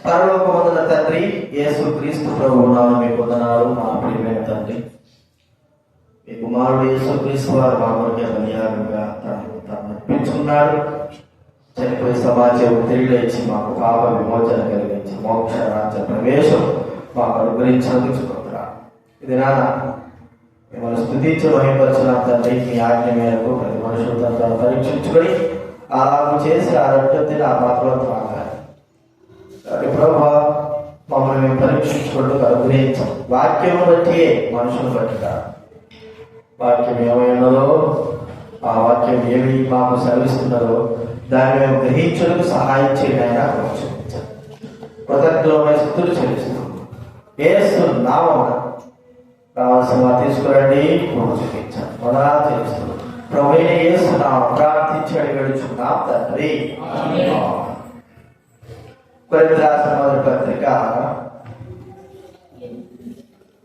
పరలోకమందున తండ్రి, యేసు క్రీస్తు ప్రభువు నామమున మీకు వందనాలు. మా ప్రియమైన తండ్రి, మీ కుమారుడు యేసు క్రీస్తు వారు మా కొరకే బలియాగంగా తాను అర్పించుకున్నాడు. చనిపోయి సమాజం తిరిగి లేచి మాకు పాప విమోచన కలిగించి మోక్ష రాజ్య ప్రవేశం మాకు అనుగ్రహించినందుకు ఇది నాన్న మిమ్మల్ని స్తుతించి మహిమపరచిన తండ్రి, మీ ఆజ్ఞ మేరకు ప్రతి మనుషులు తను పరీక్షించుకొని అలాగూ చేసి ఆ రొట్టె ఆ పాత్రలో త్రాగాలి. ప్రభు మమ్మల్ని మేము పరీక్షించుకుంటూ అనుగ్రహించాం. వాక్యం బట్టి మనుషులు బట్టి కాదు. వాక్యం ఏమైనదో, ఆ వాక్యం ఏమి మాకు సెలవిస్తున్నదో దాన్ని మేము గ్రహించడానికి సహాయం చేయడానికి ఆలోచించాం. కృతజ్ఞతమైన స్థుతులు చెల్లిస్తున్నాం. యేసు నామమున కావాల్సిన తీసుకురండి, చూపించాం. మొదలా తెలుస్తున్నాం. ప్రభు యేసు నామమున ప్రార్థించి అడిగడుచున్నాం తండ్రి. కొరింథీ రాసిన మొదటి పత్రిక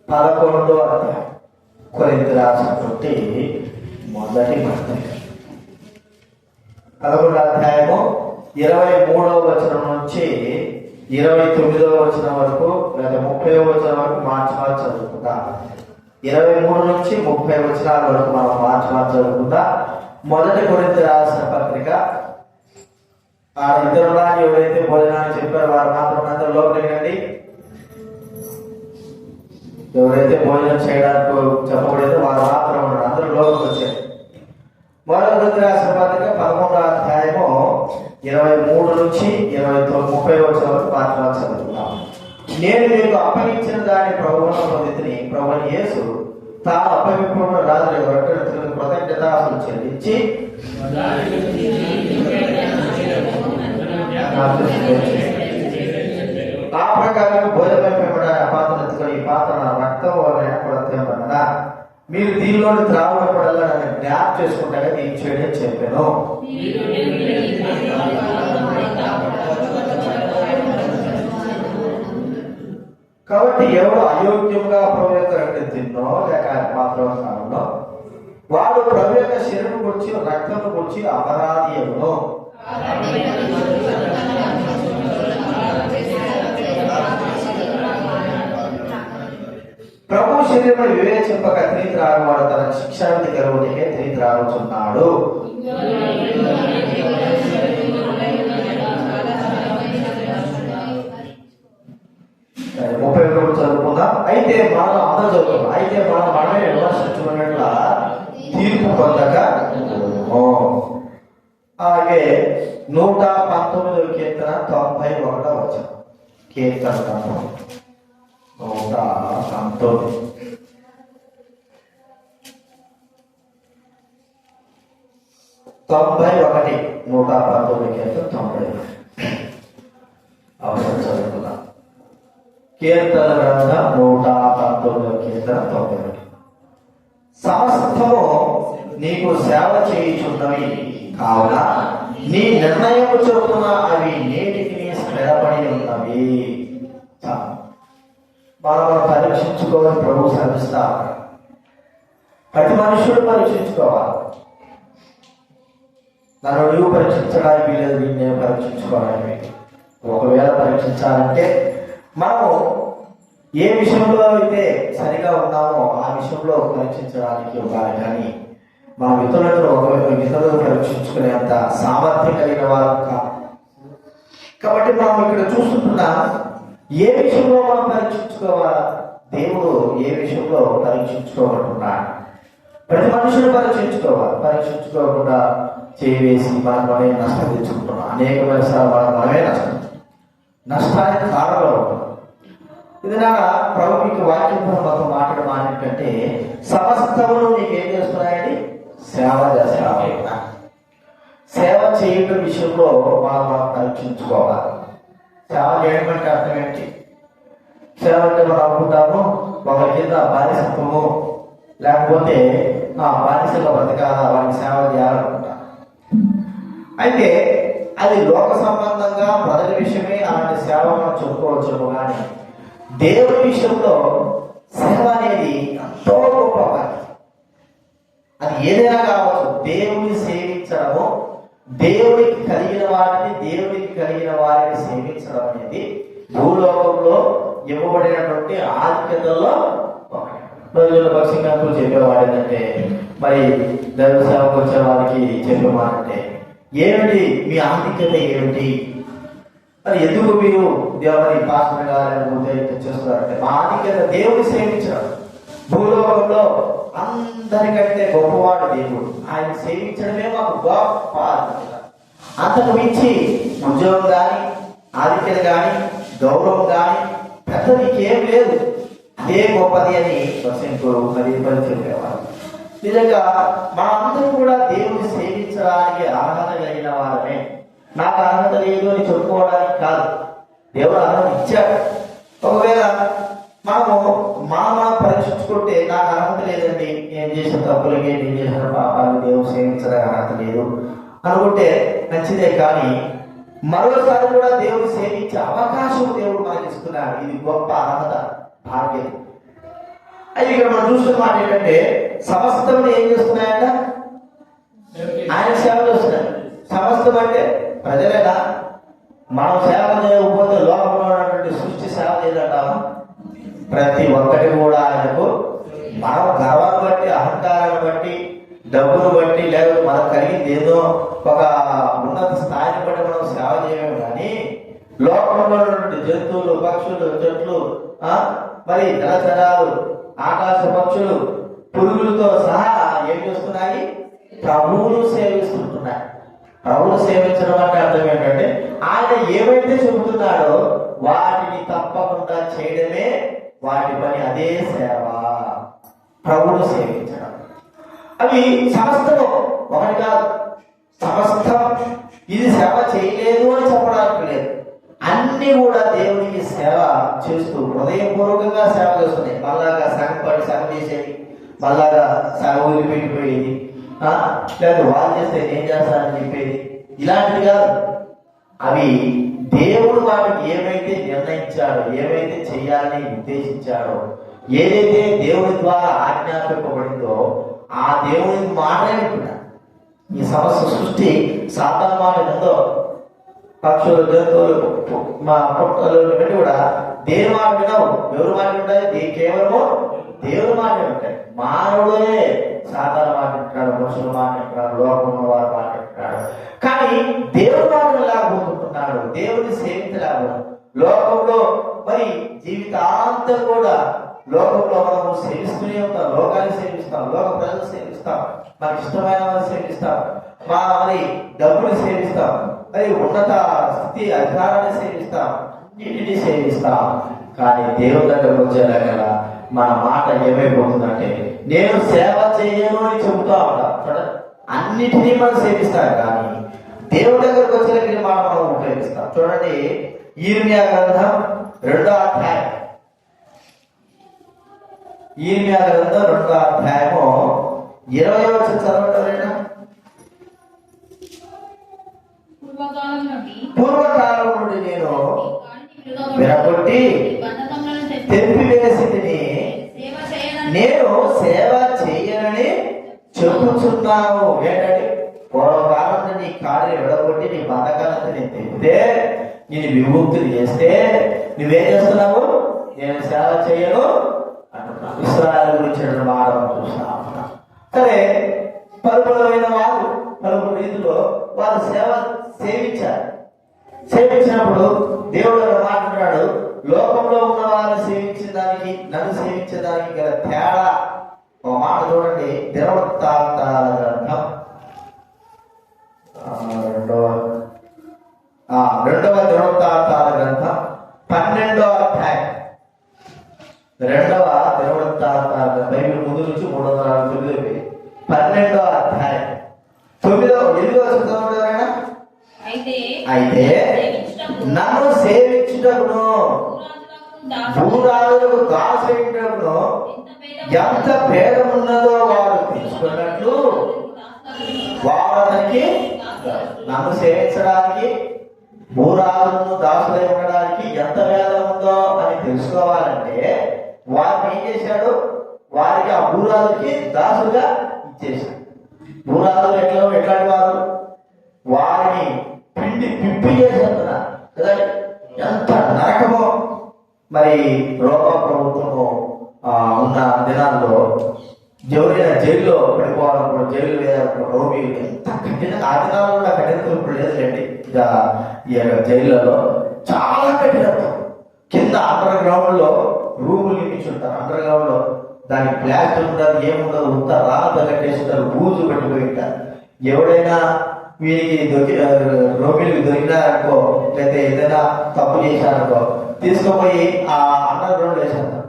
11వ అధ్యాయం. కొరింథీ రాసినటువంటి మొదటి పత్రిక 11వ అధ్యాయము 23వ వచనం నుంచి 29వ వచనం వరకు లేదా 30వ వచనం వరకు మార్చి చదువుకుందాం. 23 నుంచి 30 వచనాల వరకు మనం మార్చి చదువుకుందాం. మొదటి కొరింథీ రాసిన పత్రిక. ఆ ఇద్దరులా ఎవరైతే భోజనాన్ని చెప్పారో వారు మాత్రం అందరూ లోపలికి రండి. ఎవరైతే భోజనం చేయడానికి చెప్పబడేదో వారు మాత్రం ఉన్నారు. అందరూ లోపలికి వచ్చారు. మొదటి కొరింథీ రాసిన పత్రిక 11వ అధ్యాయము 23 నుంచి 30 వచనం వరకు మార్చి చదువుతున్నాం. నేను మీకు అప్పగించిన దాని ప్రభువును పొందితిని. ప్రభువైన యేసు తాను అప్పగింపున్న రాజుల రొట్టెలు కృతజ్ఞతాస్తుతులు చెల్లించి ఆ ప్రకారం భోజనమైపోయిన పాత్ర ఎత్తుకొని ఈ పాత్ర నా రక్తం వలన మీరు దీనిలోని త్రాగునప్పుడల్లా నన్ను జ్ఞాపకం చేసుకుంటాగా నేను చేయడం చెప్పాను. కాబట్టి ఎవరు అయోగ్యంగా ప్రభు యొక్క రొట్టె తిన్నో లేక పాత్ర కావునో వాడు ప్రభు యొక్క శరీరం గురించి రక్తం గురించి అపరాధి ఎవరు. ప్రభు శరీరం వివేచింపక తిని త్రాగువాడు తన శిక్షానికి గెలవునికే తిని త్రాగుతున్నాడు. చదువుకుందాం. అయితే మనం అందరూ చదువుకున్నాం. అయితే మనం మనమే విమర్శించుకున్నట్ల తీర్పు పొందక. అలాగే 119వ కీర్తన 91వ వచనం. కీర్తన 119 119 కీర్తన 91 అవసరం చదువుకుందాం. కీర్తన గ్రంథం 119 కీర్తన 91. సమస్తము నీకు సేవ చేయుచున్నవి కావున నీ నిర్ణయము చొప్పున అవి నేటికి స్థిరపడి ఉన్నవి. మనం పరీక్షించుకోవాలి. ప్రభు శ్రమిస్తా. ప్రతి మనుషుడు పరీక్షించుకోవాలి. నన్ను నువ్వు పరీక్షించడానికి వీలేదు, నేను పరీక్షించుకోవడానికి. ఒకవేళ పరీక్షించాలంటే మనము ఏ విషయంలో అయితే సరిగా ఉన్నామో ఆ విషయంలో పరీక్షించడానికి ఉండాలి. కానీ మా ఇతరులను పరీక్షించుకునేంత సామర్థ్యం కలిగిన వారు కాదు. కాబట్టి మనం ఇక్కడ చూస్తున్నాం, ఏ విషయంలో మనం పరీక్షించుకోవాలా, దేవుడు ఏ విషయంలో పరీక్షించుకోమంటున్నాడు. ప్రతి మనుషులు పరీక్షించుకోవాలి. పరీక్షించుకోకుండా చేసి మనమే నష్టం తెచ్చుకుంటున్నాం. అనేకమైన సార్లు మనమే నష్టానికి కారణంలో ఉంటున్నాం. ఇది నా ప్రభు మీకు వాక్యం మాతో మాట్లాడడం ఏంటంటే, సమస్తమును నీకు ఏం చేస్తున్నాయండి? సేవ చేస్తాయి. సేవ చేయడం విషయంలో మనం పరీక్షించుకోవాలి. సేవ చేయడం అంటే అర్థం ఏంటి? సేవ అంటే మనం అనుకుంటాము ఒక కింద బానిసత్వము, లేకపోతే బానిసగా బ్రతకాల, వారికి సేవ చేయాలనుకుంటాం. అయితే అది లోక సంబంధంగా మొదటి విషయమే. అలాంటి సేవ మనం చెప్పుకోవచ్చు. కానీ దేవుడి విషయంలో సేవ అనేది ఎంతో గొప్ప పని. అది ఏదైనా కావచ్చు. దేవుని సేవించడము దేవునికి కలిగిన వాటిని, దేవునికి కలిగిన వారిని సేవించడం అనేది భూలోకంలో ఇవ్వబడినటువంటి ఆధిక్యతల్లో ఒకటి. రోజుల్లో పక్షింగాలు చెప్పేవాడు ఏంటంటే, మరి దైవ సేవకు వచ్చే వారికి చెప్పేవాడంటే, ఏమిటి మీ ఆధిక్యత ఏమిటి, మరి ఎందుకు మీరు దేవుని పాస్టర్ గారు చేస్తున్నారంటే, మా ఆధిక్యత దేవుని సేవించడం. భూలోకంలో అందరికంటే గొప్పవాడు దేవుడు, ఆయన సేవించడమే మాకు గొప్ప ఆధిక్యత. అంతకు మించి ఉద్యోగం కానీ, ఆధిక్యత కానీ, గౌరవం కానీ పెద్దది ఏం లేదు. అదే గొప్పది అని చెప్పేవారు. నిజంగా మనందరూ కూడా దేవుని సేవించడానికి అర్హత కలిగిన వారమే. నాకు అర్హత లేదు అని చెప్పుకోవడానికి కాదు, దేవుడు అర్హత ఇచ్చాడు. ఒకవేళ మనము పరీక్షించుకుంటే నాకు అర్హత లేదండి, నేను చేసిన తప్పులకి, నేను చేసిన పాపాలు దేవుడు సేవించడానికి అర్హత లేదు అనుకుంటే మంచిదే. కానీ మరోసారి కూడా దేవుడు సేవించే అవకాశం దేవుడు మనకి ఇస్తున్నాడు. ఇది గొప్ప అర్హత, భాగ్యం. అది ఇక్కడ మనం చూస్తున్న మాట ఏంటంటే, సమస్తం ఏం చేస్తున్నాయంట? ఆయన సేవ చేస్తున్నాడు. సమస్తం అంటే ప్రజలేనా? మనం సేవ చేయకపోతే లోకంలో ఉన్నటువంటి సృష్టి సేవ చేయదంటామా? ప్రతి ఒక్కటి కూడా ఆయనకు మనం గర్వాన్ని బట్టి, అహంకారాన్ని బట్టి, డబ్బును బట్టి, లేదా మనకు కలిగింది ఏదో ఒక ఉన్నత స్థాయిని బట్టి మనం సేవ చేయలేము. కానీ లోకంలో ఉన్నటువంటి జంతువులు, పక్షులు, చెట్లు, మరి జలచరాలు, ఆకాశ పక్షులు, పురుగులతో సహా ఏం చేస్తున్నాయి? ప్రభువును సేవిస్తుంటున్నాయి. ప్రభువును సేవించడం అంటే అర్థం ఏంటంటే, ఆయన ఏమైతే చెబుతున్నాడో వాటిని తప్పకుండా చేయడమే వాటి పని. అదే సేవ, ప్రభువును సేవించడం. అవి సమస్తము ఒకటి కాదు, సమస్తం. ఇది సేవ చేయలేదు అని చెప్పడానికి లేదు. అన్ని కూడా దేవునికి సేవ చేస్తూ హృదయపూర్వకంగా సేవ చేస్తున్నాయి. మళ్ళాగా సగం చేసేది, మళ్ళాగా సగం వదిలిపెట్టిపోయేది, లేదా వాళ్ళు చేస్తే నేను చేస్తానని చెప్పేది, ఇలాంటివి కాదు. అవి దేవుడు వాటికి ఏమైతే నిర్ణయించాడో, ఏమైతే చేయాలని ఉద్దేశించాడో, ఏదైతే దేవుని ద్వారా ఆజ్ఞాపింపబడిందో ఆ దేవుని మాటే వింటున్నాడు. ఈ సమస్త సృష్టి సాతాను మాట ఉందో, పక్షులు, జంతువులు, మా పుట్టలు ఇవన్నీ కూడా దేవుని మాట వినవు. ఎవరి మాట ఉంటాయి? కేవలము దేవుని మాట ఉంటాయి. మానవుడే సాతాను మాట వింటాడు, మనుషుల మాట వింటాడు, లోకంలో వారి మాట వింటాడు. కానీ దేవుని మాట లేకపోతున్నాడు, దేవుని సేవించలేకపోతున్నాడు. లోకంలో మరి జీవితాంతం కూడా లోకంలో మనం సేవిస్తూనే ఉంటాం. లోకాన్ని సేవిస్తాం, లోక ప్రజలు సేవిస్తాం, మనకి ఇష్టమైన వారిని సేవిస్తాం, మరి డబ్బుని సేవిస్తాం, మరి ఉన్నత స్థితి అధికారాన్ని సేవిస్తాం, ఇంటిని సేవిస్తాం. కానీ దేవుడి దగ్గరకు వచ్చేలాగా మన మాట ఏమైపోతుందంటే, నేను సేవ చేయను అని చెబుతా ఉంటాం. చూడండి, అన్నిటినీ మనం సేవిస్తాం, కానీ దేవుడి దగ్గరకు వచ్చేలాగా మాట మనం ఉపయోగిస్తాం. చూడండి, యిర్మీయా గ్రంథం 2వ అధ్యాయం, యిర్మీయా గ్రంథం 2వ అధ్యాయము 20వ వచనం చదవటం. పూర్వకాలం నుండి నేను విరగొట్టి తెంపివేసి నేను సేవ చేయనని చెప్పుచున్నావు. ఏంటంటే, పూర్వకాలం నీ కార్యం విడగొట్టి నీ బంధకాలను నేను తెంపితే, నేను విముక్తులు చేస్తే నువ్వేం చేస్తున్నావు? నేను సేవ చేయను అంటున్నావు. ఇశ్రాయేలు గురించి వాడడం చూస్తా ఉన్నా. సరే, పలుపులమైన వారు పలుపు రీతిలో వారు సేవించారు. సేవించినప్పుడు దేవుడు మాట్లాడాడు, లోకంలో ఉన్న వారిని సేవించేదానికి నన్ను సేవించేదానికి గల తేడా ఒక మాట చూడండి. దినవృత్తాంతాల గ్రంథం 2వ దినవృత్తాంతాల గ్రంథం 12వ అధ్యాయం. 2వ దినవృత్తాంతాల బైబిల్ ముందు నుంచి 349 12వ అధ్యాయం 8వ వచనం. అయితే నన్ను సేవించుటకును భూరాజులకు దాసులైనటకును ఎంత భేదం ఉన్నదో వారు తెలుసుకున్నట్లు, వారు అతనికి నన్ను సేవించడానికి, భూరాజులను దాసులై ఉండడానికి ఎంత భేదం ఉందో అని తెలుసుకోవాలంటే వారిని ఏం చేశాడు? వారికి ఆ భూరాజుకి దాసుగా ఇచ్చేశాడు. భూరాజులు ఎట్లాంటి వారు? వారిని పిండి పిప్పి చేసేస్తున్నారు కదండి. ఎంత నరకమో. మరి రోమా ప్రభుత్వము ఉన్న దినాల్లో ఎవరైనా జైల్లో పడిపోవాలనుకో, జైలు వేయాలనుకో రోగిలు ఎంత కఠినంగా, ఆ దినాల్లో ఉన్న కఠినత ఇప్పుడు లేదులేండి. ఈ జైళ్ళలో చాలా కఠినత్వం. కింద అండర్ గ్రౌండ్ లో రూములు నిర్మించుంటారు. అండర్ గ్రౌండ్ లో దానికి ప్లాస్టర్ ఉండదు, ఏముండదు, అంత రాళ్ళతో కట్టేస్తుంటారు, బూజు పెట్టిపోయింటారు. ఎవడైనా వీరికి రోగిలకు దొరికినారనుకో, లేకపోతే ఏదైనా తప్పు చేశారనుకో తీసుకుపోయి ఆ అండర్ గ్రౌండ్ వేసేస్తారు.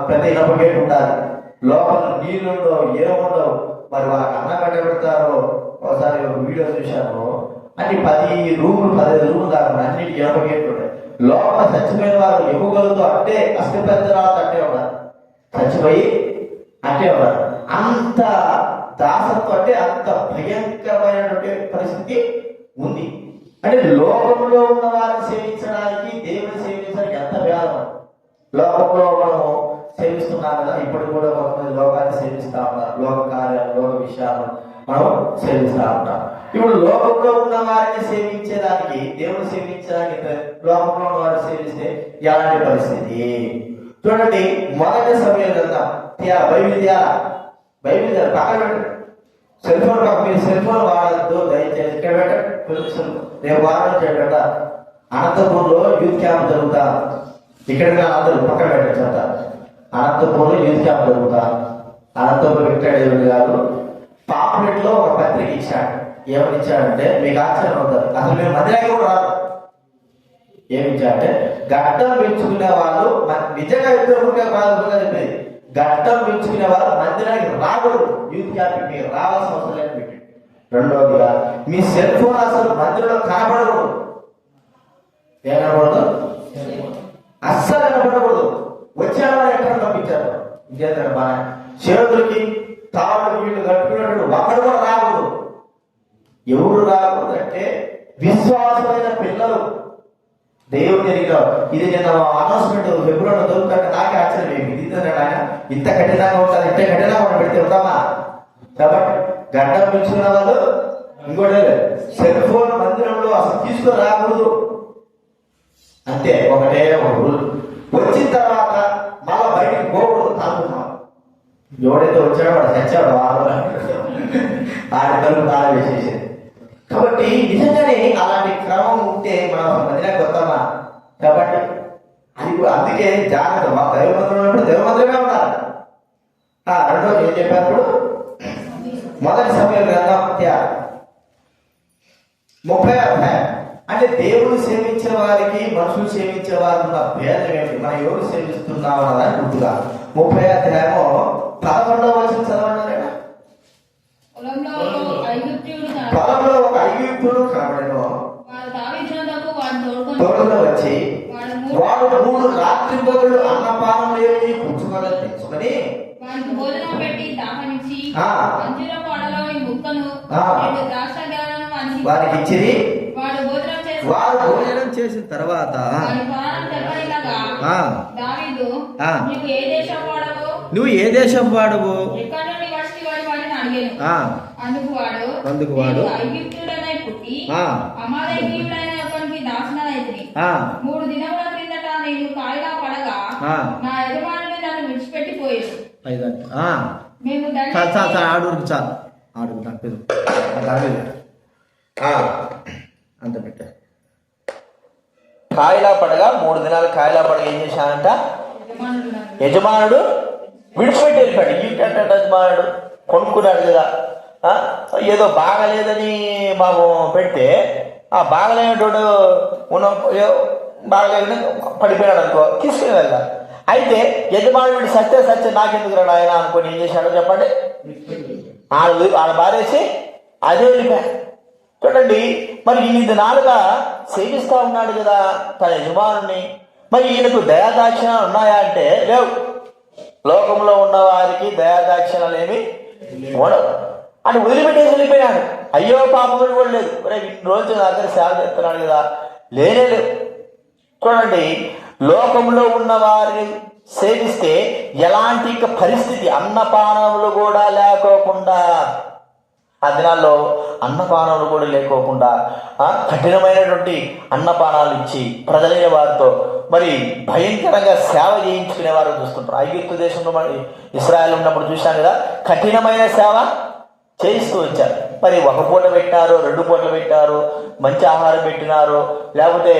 పెద్ద ఇనప గేట్ ఉండాలి, లోపల నీళ్ళుండవు, ఏముండవు. మరి వాళ్ళకి అన్నం కట్టబెడతారో. ఒకసారి ఒక వీడియో చూశాను, అన్ని 10 రూములు 15 రూములు కాకుండా అన్నిటి ఇనప గేట్లు ఉంటాయి. లోపల చచ్చిపోయిన వారు ఎముకలతో అంటే అస్థిపంజరాలతో అంటే ఉన్నారు, చచ్చిపోయి అంటే ఉన్నారు. అంత దాసత్వం అంటే అంత భయంకరమైనటువంటి పరిస్థితి ఉంది. అంటే లోకంలో ఉన్న వారిని సేవించడానికి దేవుని సేవించడానికి ఎంత భేదం. లోకంలో మనము సేవిస్తున్నాం కదా, ఇప్పుడు కూడా కొంతమంది లోకాన్ని సేవిస్తా ఉన్నారు. లోక కార్యాలు, లోక విషయాలు మనం సేవిస్తా ఉంటాం. ఇప్పుడు లోకంలో ఉన్న వారిని సేవించేదానికి, దేవుని సేవించడానికి లోకంలో ఉన్న వారిని సేవిస్తే ఎలాంటి పరిస్థితి చూడండి. మొదటి సమయం కదా బైబిల్ పక్కన సెల్ ఫోన్ మీరు సెల్ ఫోన్ వాడద్దు దయచేసి. ఇక్కడ పెట్టండి, రేపు వారం చేయట అనంతపూర్లో యూత్ క్యాంప్ జరుగుతా. ఇక్కడ అందరూ పక్కన పెట్టచ్చట. అనంతపూర్లో యూత్ క్యాంప్ జరుగుతా. అనంతపూర్ వెంకటేశ్వర గారు పాంప్లెట్ లో ఒక పత్రిక ఇచ్చాడు. ఏమని ఇచ్చాడంటే మీకు ఆశ్చర్యం అవుతుంది, అసలు మీరు మందిరానికి కూడా రాదు. ఏమి ఇచ్చాడంటే గడ్డం పెంచుకునే వాళ్ళు నిజంగా చెప్పేది, గడ్డం పెంచుకునే వాళ్ళు మందిరానికి రాకూడదు. యూత్ క్యాంప్ మీరు రావాల్సిన అవసరం లేదు పెట్టి. రెండవదిగా మీ సెల్ ఫోన్ అసలు మందిరంలో కనపడకూడదు. ఏం కనపడదు, అస్సలు కనపడకూడదు. వచ్చే వాళ్ళు ఎక్కడ పంపించారు ఇంకేంటారు బాగా చేతులకి తాళ్ళు వీళ్ళు కట్టుకున్నట్టు ఒక్కడు కూడా రాకూడదు. ఎవరు రాకూడదు అంటే విశ్వాసమైన పిల్లలు, దేవుడు ఎరిగారు. ఇది నేను అనౌన్స్మెంట్ ఫిబ్రవరిలో దొరుకుతాక నాకే ఆశ్చర్యం. ఆయన ఇంత కఠినంగా ఉంటుంది, ఇంత కఠినంగా మనం పెడితే ఉంటామా? కాబట్టి గడ్డం పెంచుకున్న వాళ్ళు ఇంకోటి సెల్ ఫోన్ మందిరంలో అసలు తీసుకొని రాకూడదు. అంతే, ఒకటే ఒక రూల్. వచ్చిన తర్వాత మళ్ళా బయటికి పోకూడదు, తాగుతున్నాం. ఎవడైతే వచ్చాడో వాడు చచ్చాడు, ఆడి తలుపు తాళ వేసేసేది. కాబట్టి నిజంగానే అలాంటి క్రమం ఉంటే మనం మందిరానికి వస్తామా? కాబట్టి అది అందుకే జాగ్రత్త. మా దైవమంత్రం ఉన్నప్పుడు దైవమంత్రమే ఉండాలి. రెండోది ఏం చెప్పారు? మొదటి సమయం గ్రంథం 30 అధ్యాయం. అంటే దేవుడు సేవించే వారికి మనుషులు సేవించే వారు ఉన్న భేదం ఏమిటి, మనం ఎవరు సేవిస్తున్నాం అన్నదాన్ని గుర్తుగా 30 అధ్యాయము 11వ వచనం చదవండి. పొలంలో ఒక ఐగుప్తుడు కనబడెను. తోడులో వచ్చి వాడు 3 రాత్రి పగలు అన్నపానం లేని పుచ్చుకొని తెచ్చుకొని వారికి ఇచ్చిరి. వారు భోజనం చేసిన తర్వాత నువ్వు ఏ దేశం వాడవు? అందుకు వాడు 3 దినముల క్రిందట నేను కాయగా పడగా నా యజమానుడు నన్ను విడిచిపెట్టిపోయాడు. అంత పెట్ట కాయలా పడగా 3 దినాలు కాయలా పడగా ఏం చేశానంట? యజమానుడు విడిచిపెట్టి వెళ్ళిపోయాడు. ఏంటంటే యజమానుడు కొనుక్కున్నాడు కదా, ఏదో బాగలేదని మాకు పెడితే ఆ బాగలేనటువంటి బాగలేదని పడిపోయాడు అనుకో, తీసుకుని వెళ్ళాలి. అయితే యజమానుడు సత్య నాకెందుకు రాడు ఆయన అనుకొని ఏం చేశాడో చెప్పండి, వాళ్ళ బారేసి అదే వెళ్ళిపోయాడు. చూడండి, మరి ఇన్ని దినాలుగా సేవిస్తూ ఉన్నాడు కదా తన యజమానుని. మరి ఈయనకు దయాదాక్షిణాలు ఉన్నాయా అంటే లేవు. లోకంలో ఉన్న వారికి దయాదాక్షిణాలు ఏమి ఉండవు. అని వదిలిపెట్టేసి వెళ్ళిపోయాడు. అయ్యో పాపం కూడా లేదు. ఇన్ని రోజులు నా దగ్గర సేవ చేస్తున్నాడు కదా, లేనే లేవు. చూడండి, లోకంలో ఉన్న వారిని సేవిస్తే ఎలాంటి పరిస్థితి, అన్నపానములు కూడా లేకోకుండా ఆ దినాల్లో అన్నపానాలు కూడా లేకోకుండా కఠినమైనటువంటి అన్నపానాలు ఇచ్చి ప్రజలైన వారితో మరి భయంకరంగా సేవ చేయించుకునే వారు చూస్తుంటారు. ఐగుప్తు దేశంలో మరి ఇశ్రాయేల్ ఉన్నప్పుడు చూశాం కదా, కఠినమైన సేవ చేయిస్తూ వచ్చారు. మరి ఒక పూట పెట్టినారు, 2 పూటలు పెట్టారు, మంచి ఆహారం పెట్టినారు, లేకపోతే